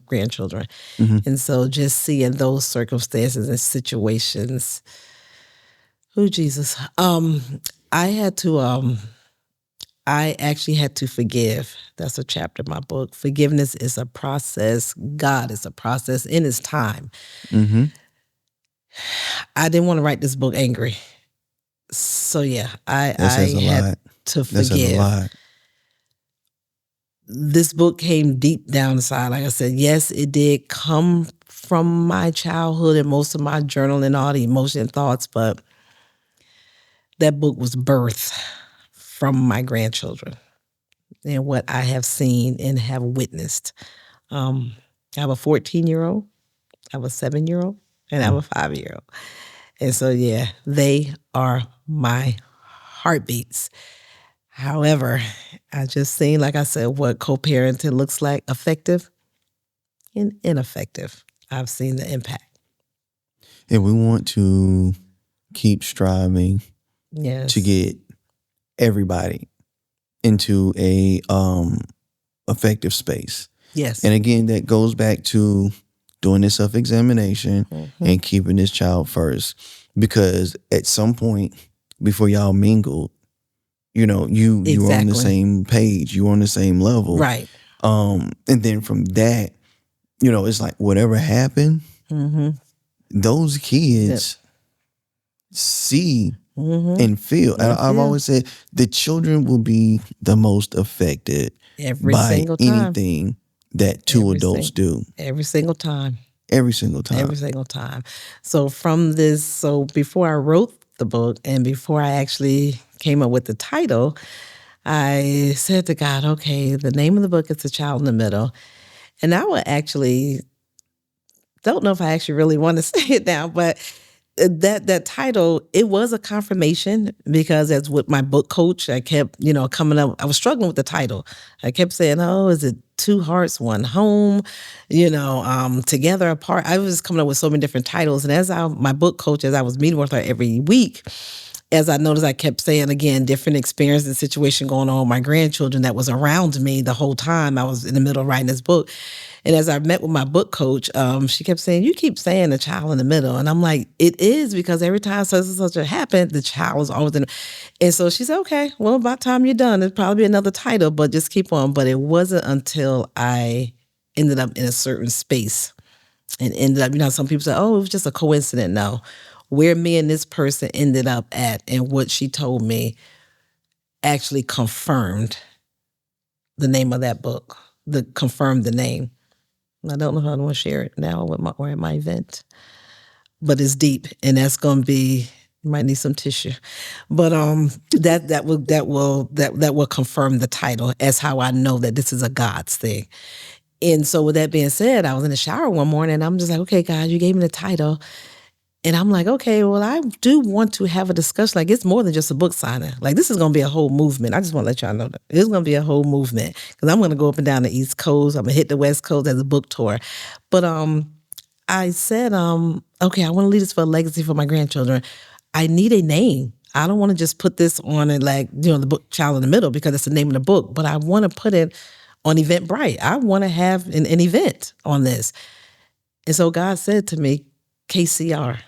grandchildren, and so just seeing those circumstances and situations. Oh Jesus, I had to I actually had to forgive. That's a chapter in my book. Forgiveness is a process. God is a process in His time. Mm-hmm. I didn't want to write this book angry. So yeah, That says I a had lot. to That says a forgive. lot. This book came deep down inside. Like I said, yes, it did come from my childhood and most of my journaling, all the emotion and thoughts, but that book was birthed from my grandchildren and what I have seen and have witnessed. I have a 14-year-old, I have a 7-year-old, and I have a 5-year-old. And so, yeah, they are my heartbeats. However, I just seen, like I said, what co-parenting looks like, effective and ineffective. I've seen the impact. And we want to keep striving Yes. to get everybody into a effective space. Yes. And again, that goes back to doing this self-examination and keeping this child first. Because at some point before y'all mingled, you were on the Exactly. same page, you were on the same level. Right. And then from that, it's like whatever happened, those kids see and feel. And I've always said the children will be the most affected Every by single time. anything that two adults do. Every single time. Every single time. Every single time. So before I wrote the book and before I actually came up with the title, I said to God, okay, the name of the book is The Child in the Middle. And I would actually, don't know if I actually really want to say it now, but that title, it was a confirmation because as with my book coach, I kept, coming up, I was struggling with the title. I kept saying, oh, is it Two Hearts, One Home, Together Apart? I was coming up with so many different titles. And my book coach, as I was meeting with her every week, as I noticed, I kept saying again, different experience and situation going on with my grandchildren that was around me the whole time I was in the middle of writing this book. And as I met with my book coach, she kept saying, you keep saying the child in the middle. And I'm like, it is, because every time such and such happened, the child was always in. And so she said, okay, well, by the time you're done, it'll probably be another title, but just keep on. But it wasn't until I ended up in a certain space and ended up, some people say, oh, it was just a coincidence. No, where me and this person ended up at and what she told me actually confirmed the name of that book, confirmed the name. I don't know how I want to share it now or at my event, but it's deep, and that's going to be. You might need some tissue, but that will confirm the title as how I know that this is a God's thing. And so, with that being said, I was in the shower one morning, and I'm just like, okay, God, you gave me the title. And I'm like, okay, well, I do want to have a discussion. Like, it's more than just a book signing. Like, this is going to be a whole movement. I just want to let y'all know that it's going to be a whole movement, because I'm going to go up and down the East Coast. I'm going to hit the West Coast as a book tour. But I said, okay, I want to leave this for a legacy for my grandchildren. I need a name. I don't want to just put this on it like, the book Child in the Middle, because it's the name of the book. But I want to put it on Eventbrite. I want to have an event on this. And so God said to me, KCR.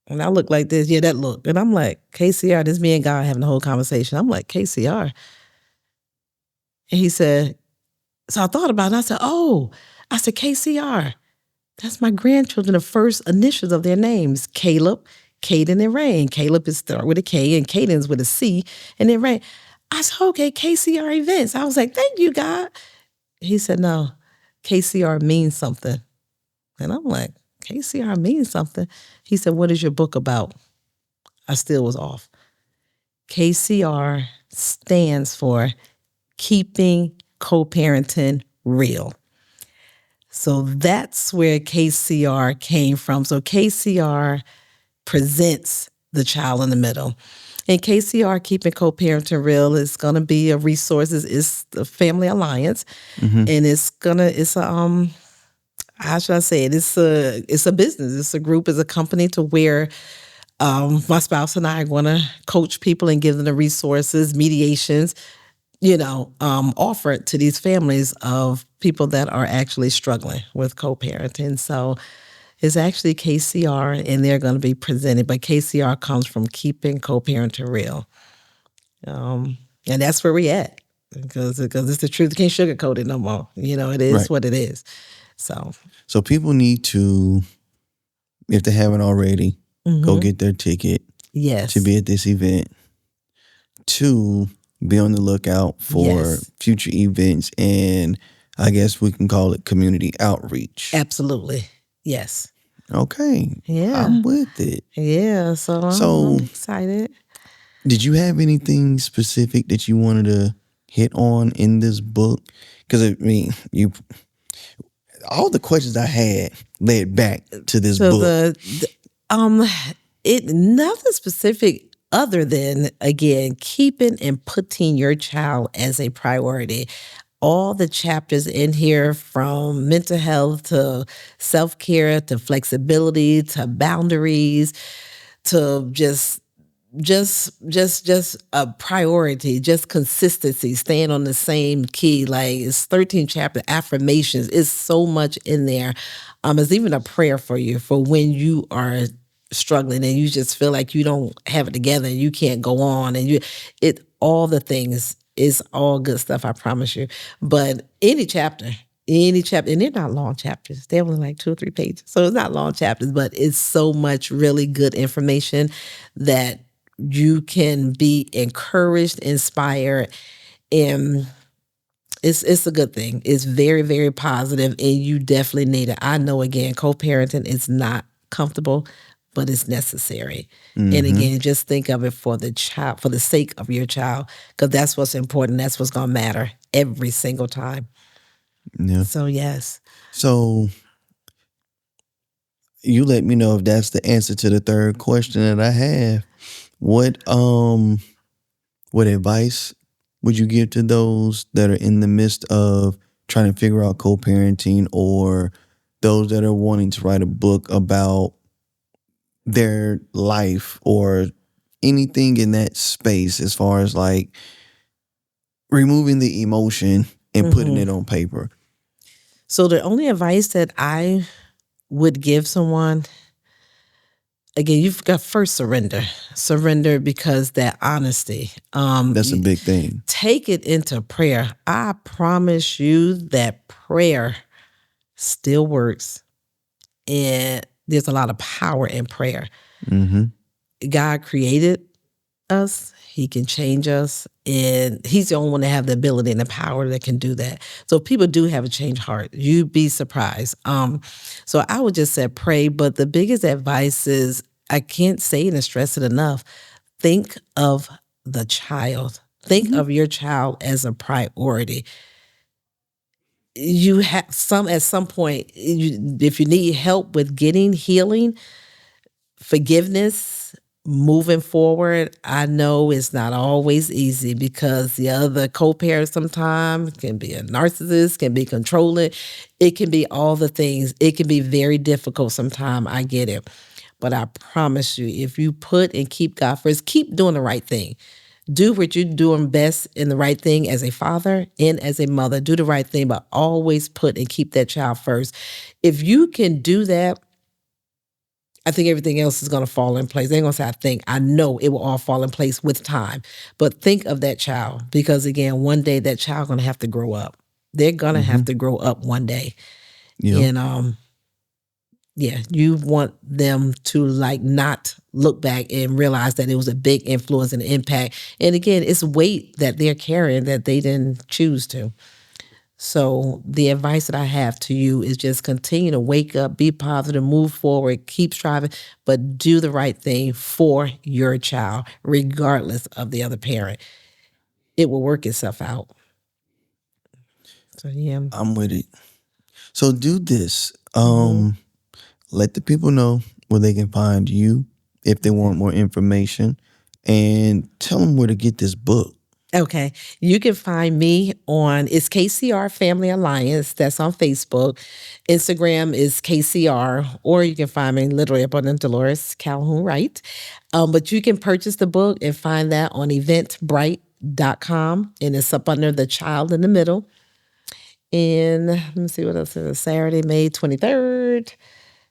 And I look like this, that look. And I'm like, KCR, this me and God having the whole conversation. I'm like, KCR. And he said, so I thought about it, and I said, I said, KCR. That's my grandchildren, the first initials of their names, Caleb, Caden, and Rain. Caleb is start with a K, and Caden's with a C, and then Rain. I said, okay, KCR events. I was like, thank you, God. He said, no, KCR means something. And I'm like, KCR means something. He said, what is your book about? I still was off. KCR stands for Keeping Co-Parenting Real. So that's where KCR came from. So KCR presents the child in the middle. And KCR, Keeping Co-Parenting Real, is going to be a resource. It's the Family Alliance. Mm-hmm. And it's a how should I say it? It's a business. It's a group. It's a company to where my spouse and I are going to coach people and give them the resources, mediations, offer it to these families of people that are actually struggling with co-parenting. So it's actually KCR, and they're going to be presented. But KCR comes from Keeping Co-Parenting Real, and that's where we're at, because it's the truth. You can't sugarcoat it no more. It is right. What it is. So people need to, if they haven't already, go get their ticket. Yes. To be at this event. 2, be on the lookout for future events, and I guess we can call it community outreach. Absolutely. Yes. Okay. Yeah. I'm with it. Yeah. So I'm excited. Did you have anything specific that you wanted to hit on in this book? Because all the questions I had led back to this book. Nothing specific other than, again, keeping and putting your child as a priority. All the chapters in here, from mental health to self-care to flexibility to boundaries to just a priority, just consistency, staying on the same key. Like, it's 13 chapter affirmations. It's so much in there. It's even a prayer for you for when you are struggling and you just feel like you don't have it together and you can't go on, and all the things is all good stuff, I promise you. But any chapter, and they're not long chapters. They're only like 2 or 3 pages. So it's not long chapters, but it's so much really good information that you can be encouraged, inspired, and it's a good thing. It's very, very positive, and you definitely need it. I know, again, co-parenting is not comfortable, but it's necessary. Mm-hmm. And again, just think of it for the child, for the sake of your child, because that's what's important. That's what's going to matter every single time. Yeah. So, yes. So you let me know if that's the answer to the third question that I have. What advice would you give to those that are in the midst of trying to figure out co-parenting, or those that are wanting to write a book about their life or anything in that space, as far as like removing the emotion and putting it on paper? So the only advice that I would give someone, again, you've got first surrender because that honesty. That's a big thing. Take it into prayer. I promise you that prayer still works, and there's a lot of power in prayer. God created us. He can change us, and he's the only one that have the ability and the power that can do that. So people do have a changed heart. You'd be surprised. So I would just say pray, but the biggest advice is, I can't say it and stress it enough. Think of the child. Think of your child as a priority. You have at some point, if you need help with getting healing, forgiveness, moving forward, I know it's not always easy because the other co-parent sometimes can be a narcissist, can be controlling. It can be all the things. It can be very difficult sometimes. I get it. But I promise you, if you put and keep God first, keep doing the right thing. Do what you're doing best in the right thing as a father and as a mother. Do the right thing, but always put and keep that child first. If you can do that, I think everything else is going to fall in place. I ain't going to say I think. I know it will all fall in place with time. But think of that child, because, again, one day that child going to have to grow up. They're going to have to grow up one day. Yep. And yeah, you want them to like not look back and realize that it was a big influence and impact. And again, it's weight that they're carrying that they didn't choose to. So the advice that I have to you is just continue to wake up, be positive, move forward, keep striving, but do the right thing for your child, regardless of the other parent. It will work itself out. So yeah. I'm with it. So do this. Let the people know where they can find you if they want more information, and tell them where to get this book. Okay. You can find me on, it's KCR Family Alliance. That's on Facebook. Instagram is KCR, or you can find me literally up on Deloris Calhoun-Wright. But you can purchase the book and find that on eventbrite.com, and it's up under The Child in the Middle. And let me see what else is Saturday, May 23rd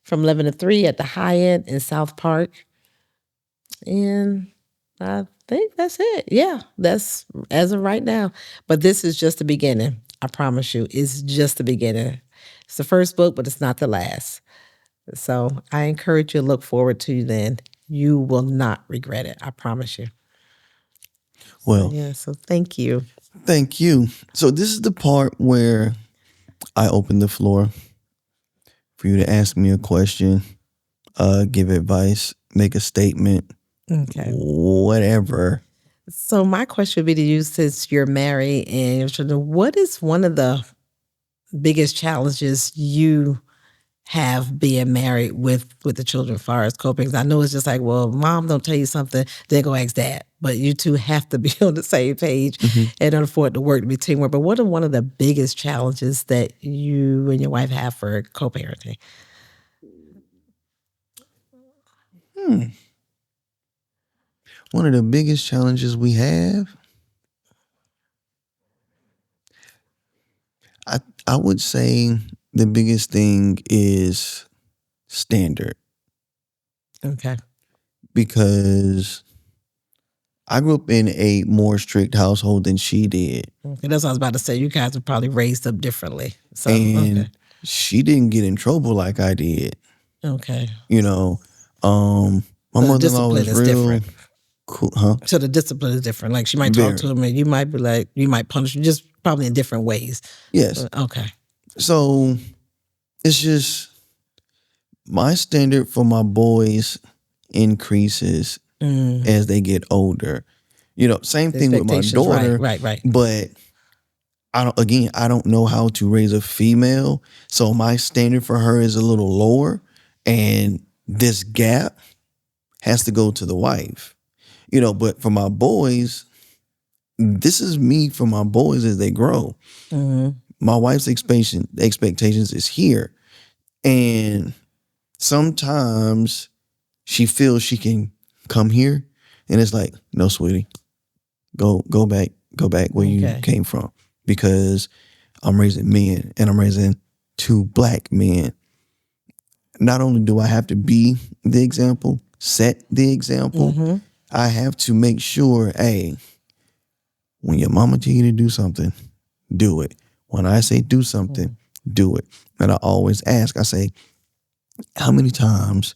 from 11 to 3 at the Hyatt in South Park. And I think that's it. Yeah, that's as of right now. But this is just the beginning. I promise you, it's just the beginning. It's the first book, but it's not the last. So I encourage you to look forward to then. You will not regret it. I promise you. Well, Yeah, so thank you. thank you. So this is the part where I open the floor for you to ask me a question, give advice, make a statement, Okay. whatever. So my question would be to you, since you're married and your children, what is one of the biggest challenges you have being married with the children as far as coping? I know it's just like, well, mom don't tell you something, then go ask dad. But you two have to be on the same page in order for it to work, to be teamwork. But what are one of the biggest challenges that you and your wife have for co-parenting? One of the biggest challenges we have, I would say the biggest thing is standard, Okay. because I grew up in a more strict household than she did. Okay. That's what I was about to say. You guys were probably raised up differently. So, And she didn't get in trouble like I did. okay. You know, my The mother-in-law discipline was is real different. cool, huh? So the discipline is different. Like she might Very. talk to him and you might be like, you might punish him, just probably in different ways. Yes. Okay. So it's just my standard for my boys increases as they get older. You know, same thing with my Expectations, daughter. right. But I don't know how to raise a female. So my standard for her is a little lower. And this gap has to go to the wife. But for my boys, this is me for my boys as they grow. My wife's expectations is here. And sometimes she feels she can come here, and it's like, no, sweetie, go back where you came from, because I'm raising men, and I'm raising 2 black men. Not only do I have to be the example, set the example, I have to make sure, hey, when your mama tell you to do something, do it. When I say do something, do it. And I always ask, I say, how many times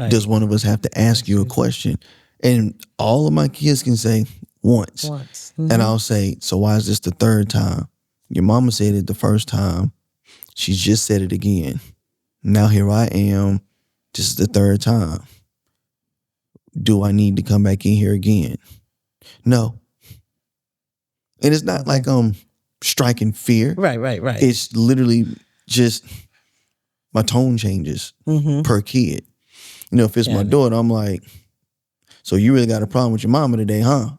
does one of us have to ask you a question? And all of my kids can say once. And I'll say, so why is this the 3rd time? Your mama said it the 1st time. She just said it again. Now here I am. This is the 3rd time. Do I need to come back in here again? No. And it's not like I'm striking fear. Right. It's literally just my tone changes per kid. If it's my daughter, I'm like, so you really got a problem with your mama today, huh?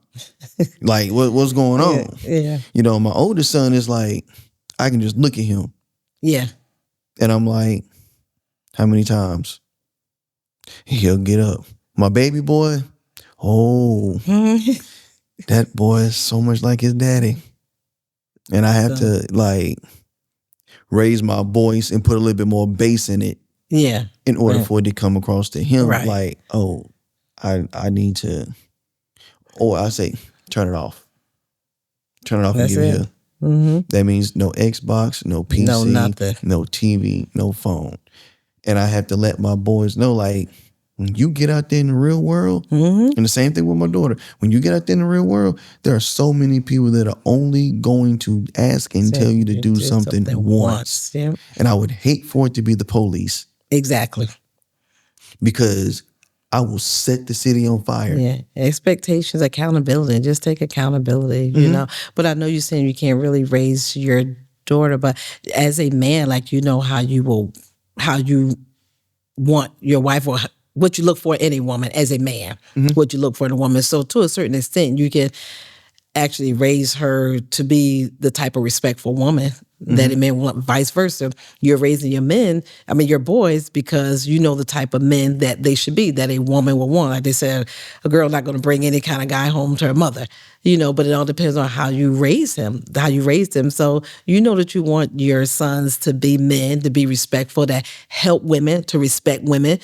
Like, what's going on? Yeah. My oldest son is like, I can just look at him. Yeah. And I'm like, how many times? He'll get up. My baby boy, that boy is so much like his daddy. And I have to like raise my voice and put a little bit more bass in it. Yeah. In order for it to come across to him. Right. Like, I need to, or I say, turn it off. Turn it off. That's and give it. you that means no Xbox, no PC, No nothing. no TV, no phone. And I have to let my boys know, like, when you get out there in the real world, and the same thing with my daughter, when you get out there in the real world, there are so many people that are only going to ask and tell you to do something once. Yeah. And I would hate for it to be the police. Exactly. Because I will set the city on fire. Yeah. Expectations, accountability, just take accountability, But I know you're saying you can't really raise your daughter, but as a man, like, how you want your wife, or what you look for in a woman as a man, what you look for in a woman. So to a certain extent, you can actually raise her to be the type of respectful woman that a man want, vice versa. You're raising your boys, because you know the type of men that they should be, that a woman will want. Like they said, a girl not going to bring any kind of guy home to her mother, but it all depends on how you raise him, how you raised him. So that you want your sons to be men, to be respectful, that help women, to respect women,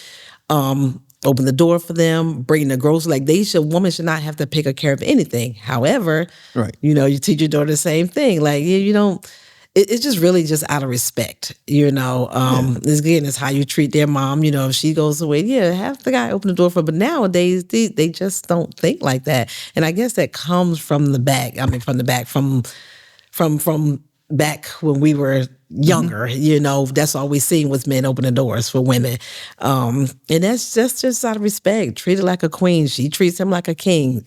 open the door for them, bring the groceries. Like woman should not have to pick care of anything. However, right. You teach your daughter the same thing. Like, you don't, it's just really just out of respect, Again, it's how you treat their mom. If she goes away, have the guy open the door for her. But nowadays, they just don't think like that. And I guess that comes from the back. From back when we were younger, that's all we seen was men opening doors for women. And that's just out of respect. Treat her like a queen. She treats him like a king.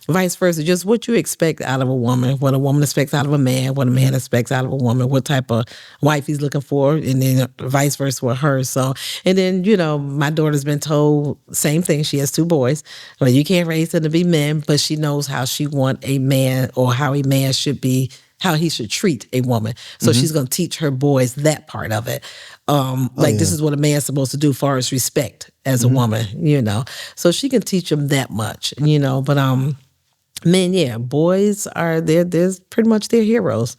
Vice versa, just what you expect out of a woman, what a woman expects out of a man, what a man expects out of a woman, what type of wife he's looking for, and then vice versa with her. So, and then, my daughter's been told same thing. She has 2 boys. Well, you can't raise them to be men, but she knows how she want a man, or how a man should be, how he should treat a woman. So she's going to teach her boys that part of it. This is what a man's supposed to do as far as respect as a woman, So she can teach them that much, but men, boys are they're pretty much their heroes.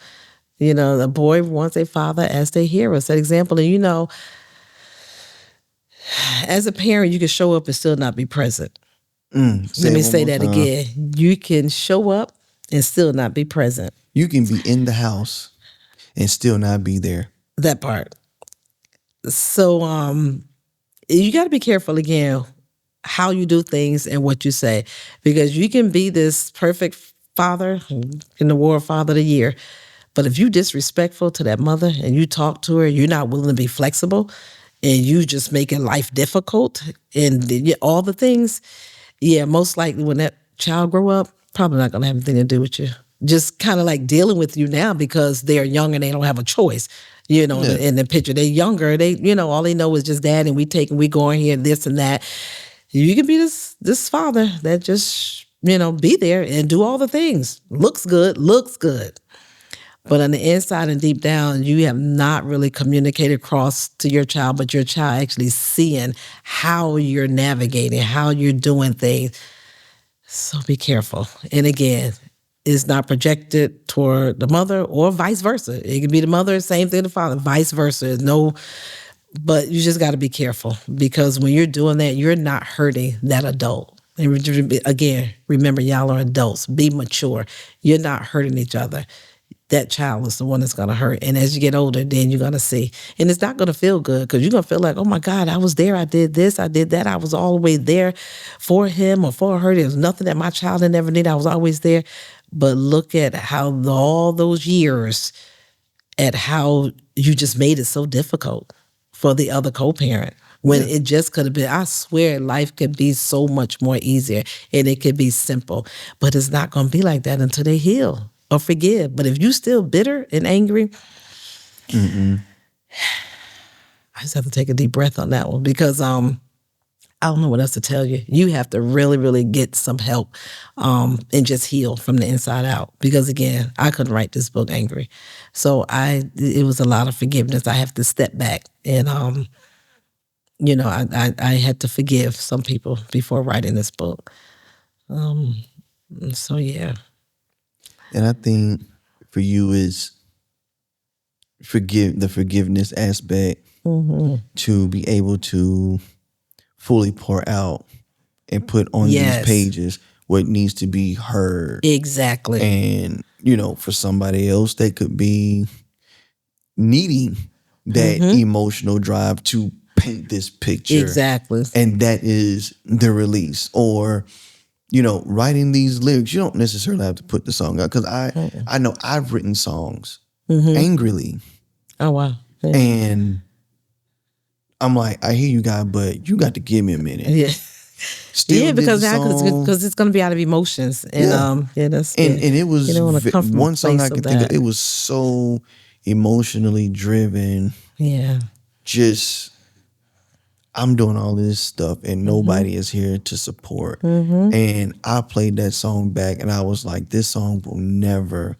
The boy wants a father as their hero, set example. And as a parent, you can show up and still not be present. Let me say that again. You can show up and still not be present. You can be in the house and still not be there. That part. So you got to be careful again how you do things and what you say, because you can be this perfect father in the award Father of the Year, but if you disrespectful to that mother and you talk to her, you're not willing to be flexible, and you just making life difficult and all the things, most likely when that child grow up, probably not going to have anything to do with you. Just kind of like dealing with you now because they're young and they don't have a choice. You know, Yeah. in the picture, they're younger. They, all they know is just dad, and we going here, this and that. You can be this father that just, be there and do all the things. Looks good. But on the inside and deep down, you have not really communicated across to your child, but your child actually seeing how you're navigating, how you're doing things. So be careful. And again, it's not projected toward the mother or vice versa. It could be the mother, same thing the father, vice versa. No, but you just got to be careful, because when you're doing that, you're not hurting that adult. And again, remember, y'all are adults. Be mature. You're not hurting each other. That child is the one that's going to hurt. And as you get older, then you're going to see. And it's not going to feel good, because you're going to feel like, oh my God, I was there. I did this. I did that. I was all the way there for him or for her. There was nothing that my child had never needed. I was always there. But look at how all those years, at how you just made it so difficult for the other co-parent, when it just could have been, I swear, life could be so much more easier and it could be simple. But it's not going to be like that until they heal or forgive. But if you still bitter and angry, I just have to take a deep breath on that one, because I don't know what else to tell you. You have to really, really get some help and just heal from the inside out. Because again, I couldn't write this book angry. So it was a lot of forgiveness. I have to step back and, I had to forgive some people before writing this book. So yeah. And I think for you is the forgiveness aspect, to be able to fully pour out and put on these pages what needs to be heard. Exactly. And, for somebody else, they could be needing that emotional drive to paint this picture. Exactly. And that is the release. Or, writing these lyrics. You don't necessarily have to put the song out, because I know I've written songs angrily. Oh, wow. Yeah. And I'm like, I hear you guys, but you got to give me a minute. Yeah. Still because did the song. because it's going to be out of emotions, and that's and it was one song I could think of. It It was so emotionally driven. Yeah. Just, I'm doing all this stuff and nobody is here to support. And I played that song back and I was like, this song will never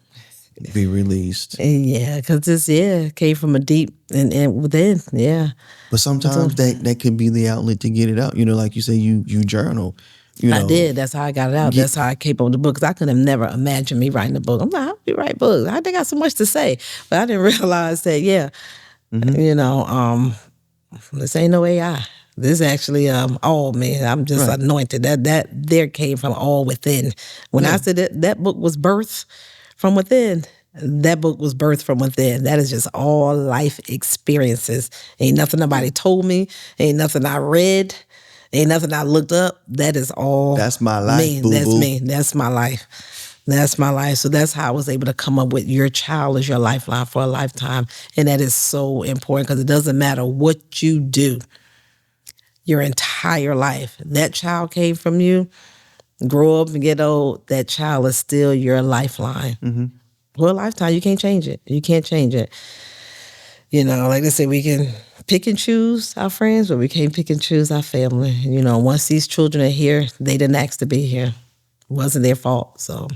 be released. Yeah, because this came from a deep and within. Yeah. But sometimes that could be the outlet to get it out. Like you say, you journal. I did. That's how I got it out. That's how I came up with the book. Because I could have never imagined me writing a book. I'm like, how do you write books? I got so much to say. But I didn't realize that, this ain't no AI. This actually, all me. I'm just anointed. That there came from all within. When I said that book was birthed from within, that book was birthed from within. That is just all life experiences. Ain't nothing nobody told me. Ain't nothing I read. Ain't nothing I looked up. That is all. That's my life, me. boo-boo. That's me. That's my life. That's my life. So that's how I was able to come up with your child is your lifeline for a lifetime. And that is so important, because it doesn't matter what you do your entire life. That child came from you, grow up and get old, that child is still your lifeline. For a lifetime, you can't change it. You can't change it. Like they say, we can pick and choose our friends, but we can't pick and choose our family. Once these children are here, they didn't ask to be here. It wasn't their fault. So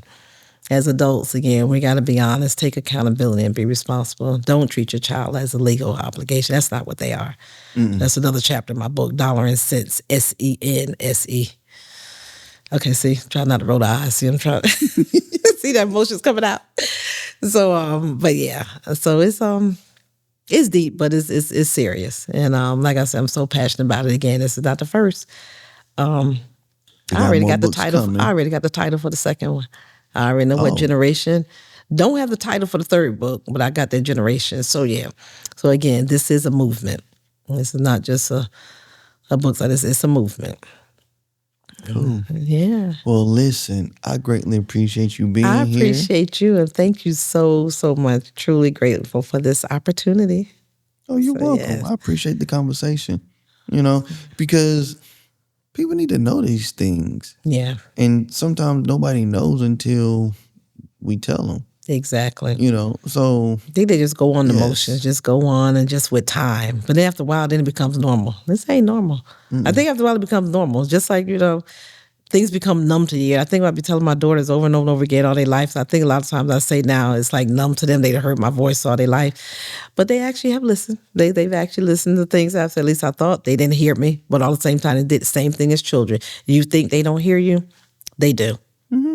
as adults, again, we got to be honest, take accountability and be responsible. Don't treat your child as a legal obligation. That's not what they are. That's another chapter in my book, Dollar and Cents, SENSE. Okay, see, try not to roll the eyes. See, I'm trying to see that emotion's coming out. So, but yeah, so it's deep, but it's serious. And like I said, I'm so passionate about it. Again, this is not the first. I already got the title. I already got the title for the second one. I already know what generation. Don't have the title for the third book, but I got that generation. So yeah. So again, this is a movement. This is not just a book like this. It's a movement. Cool. Yeah. Well, listen, I greatly appreciate you being here. I appreciate you, and thank you so much. Truly grateful for this opportunity. Oh, you're welcome. Yes. I appreciate the conversation. Because people need to know these things. Yeah. And sometimes nobody knows until we tell them. Exactly. You know, so I think they just go on the Yes. motions, just go on and just with time. But then after a while, then it becomes normal. This ain't normal. I think after a while, it becomes normal. Just like, things become numb to you. I think I be telling my daughters over and over and over again all their life. I think a lot of times I say now it's like numb to them. They heard my voice all their life. But they actually have listened. They've actually listened to things I've said. At least I thought they didn't hear me. But all at the same time, they did the same thing as children. You think they don't hear you? They do.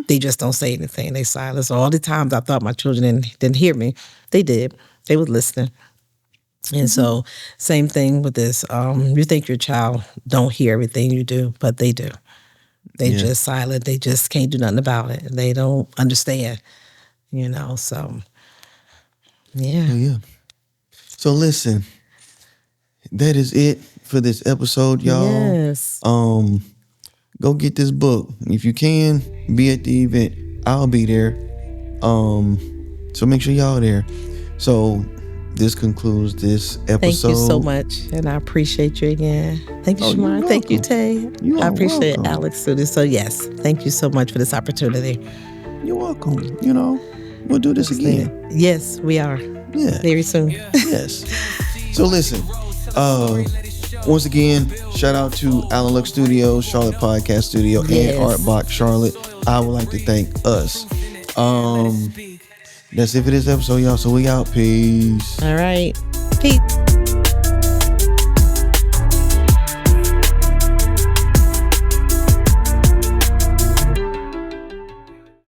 They just don't say anything. They silence. So all the times I thought my children didn't hear me, they did. They was listening. And so same thing with this. You think your child don't hear everything you do, but they do. They just silent. They just can't do nothing about it. They don't understand, so yeah. yeah. So listen, that is it for this episode, y'all. Yes. Go get this book. If you can, be at the event. I'll be there. So make sure y'all there. So this concludes this episode. Thank you so much. And I appreciate you again. Thank you, Oh, you're Shamar. Thank you, welcome. Tay. You I are appreciate welcome. Alex too. So yes, thank you so much for this opportunity. You're welcome. We'll do this again. Yes, we are. Yeah. Very soon. Yes. So listen, once again, shout out to Allen Luck Studios, Charlotte Podcast Studio, Yes. and Art Box Charlotte. I would like to thank us. That's it for this episode, y'all. So we out. Peace. All right. Peace.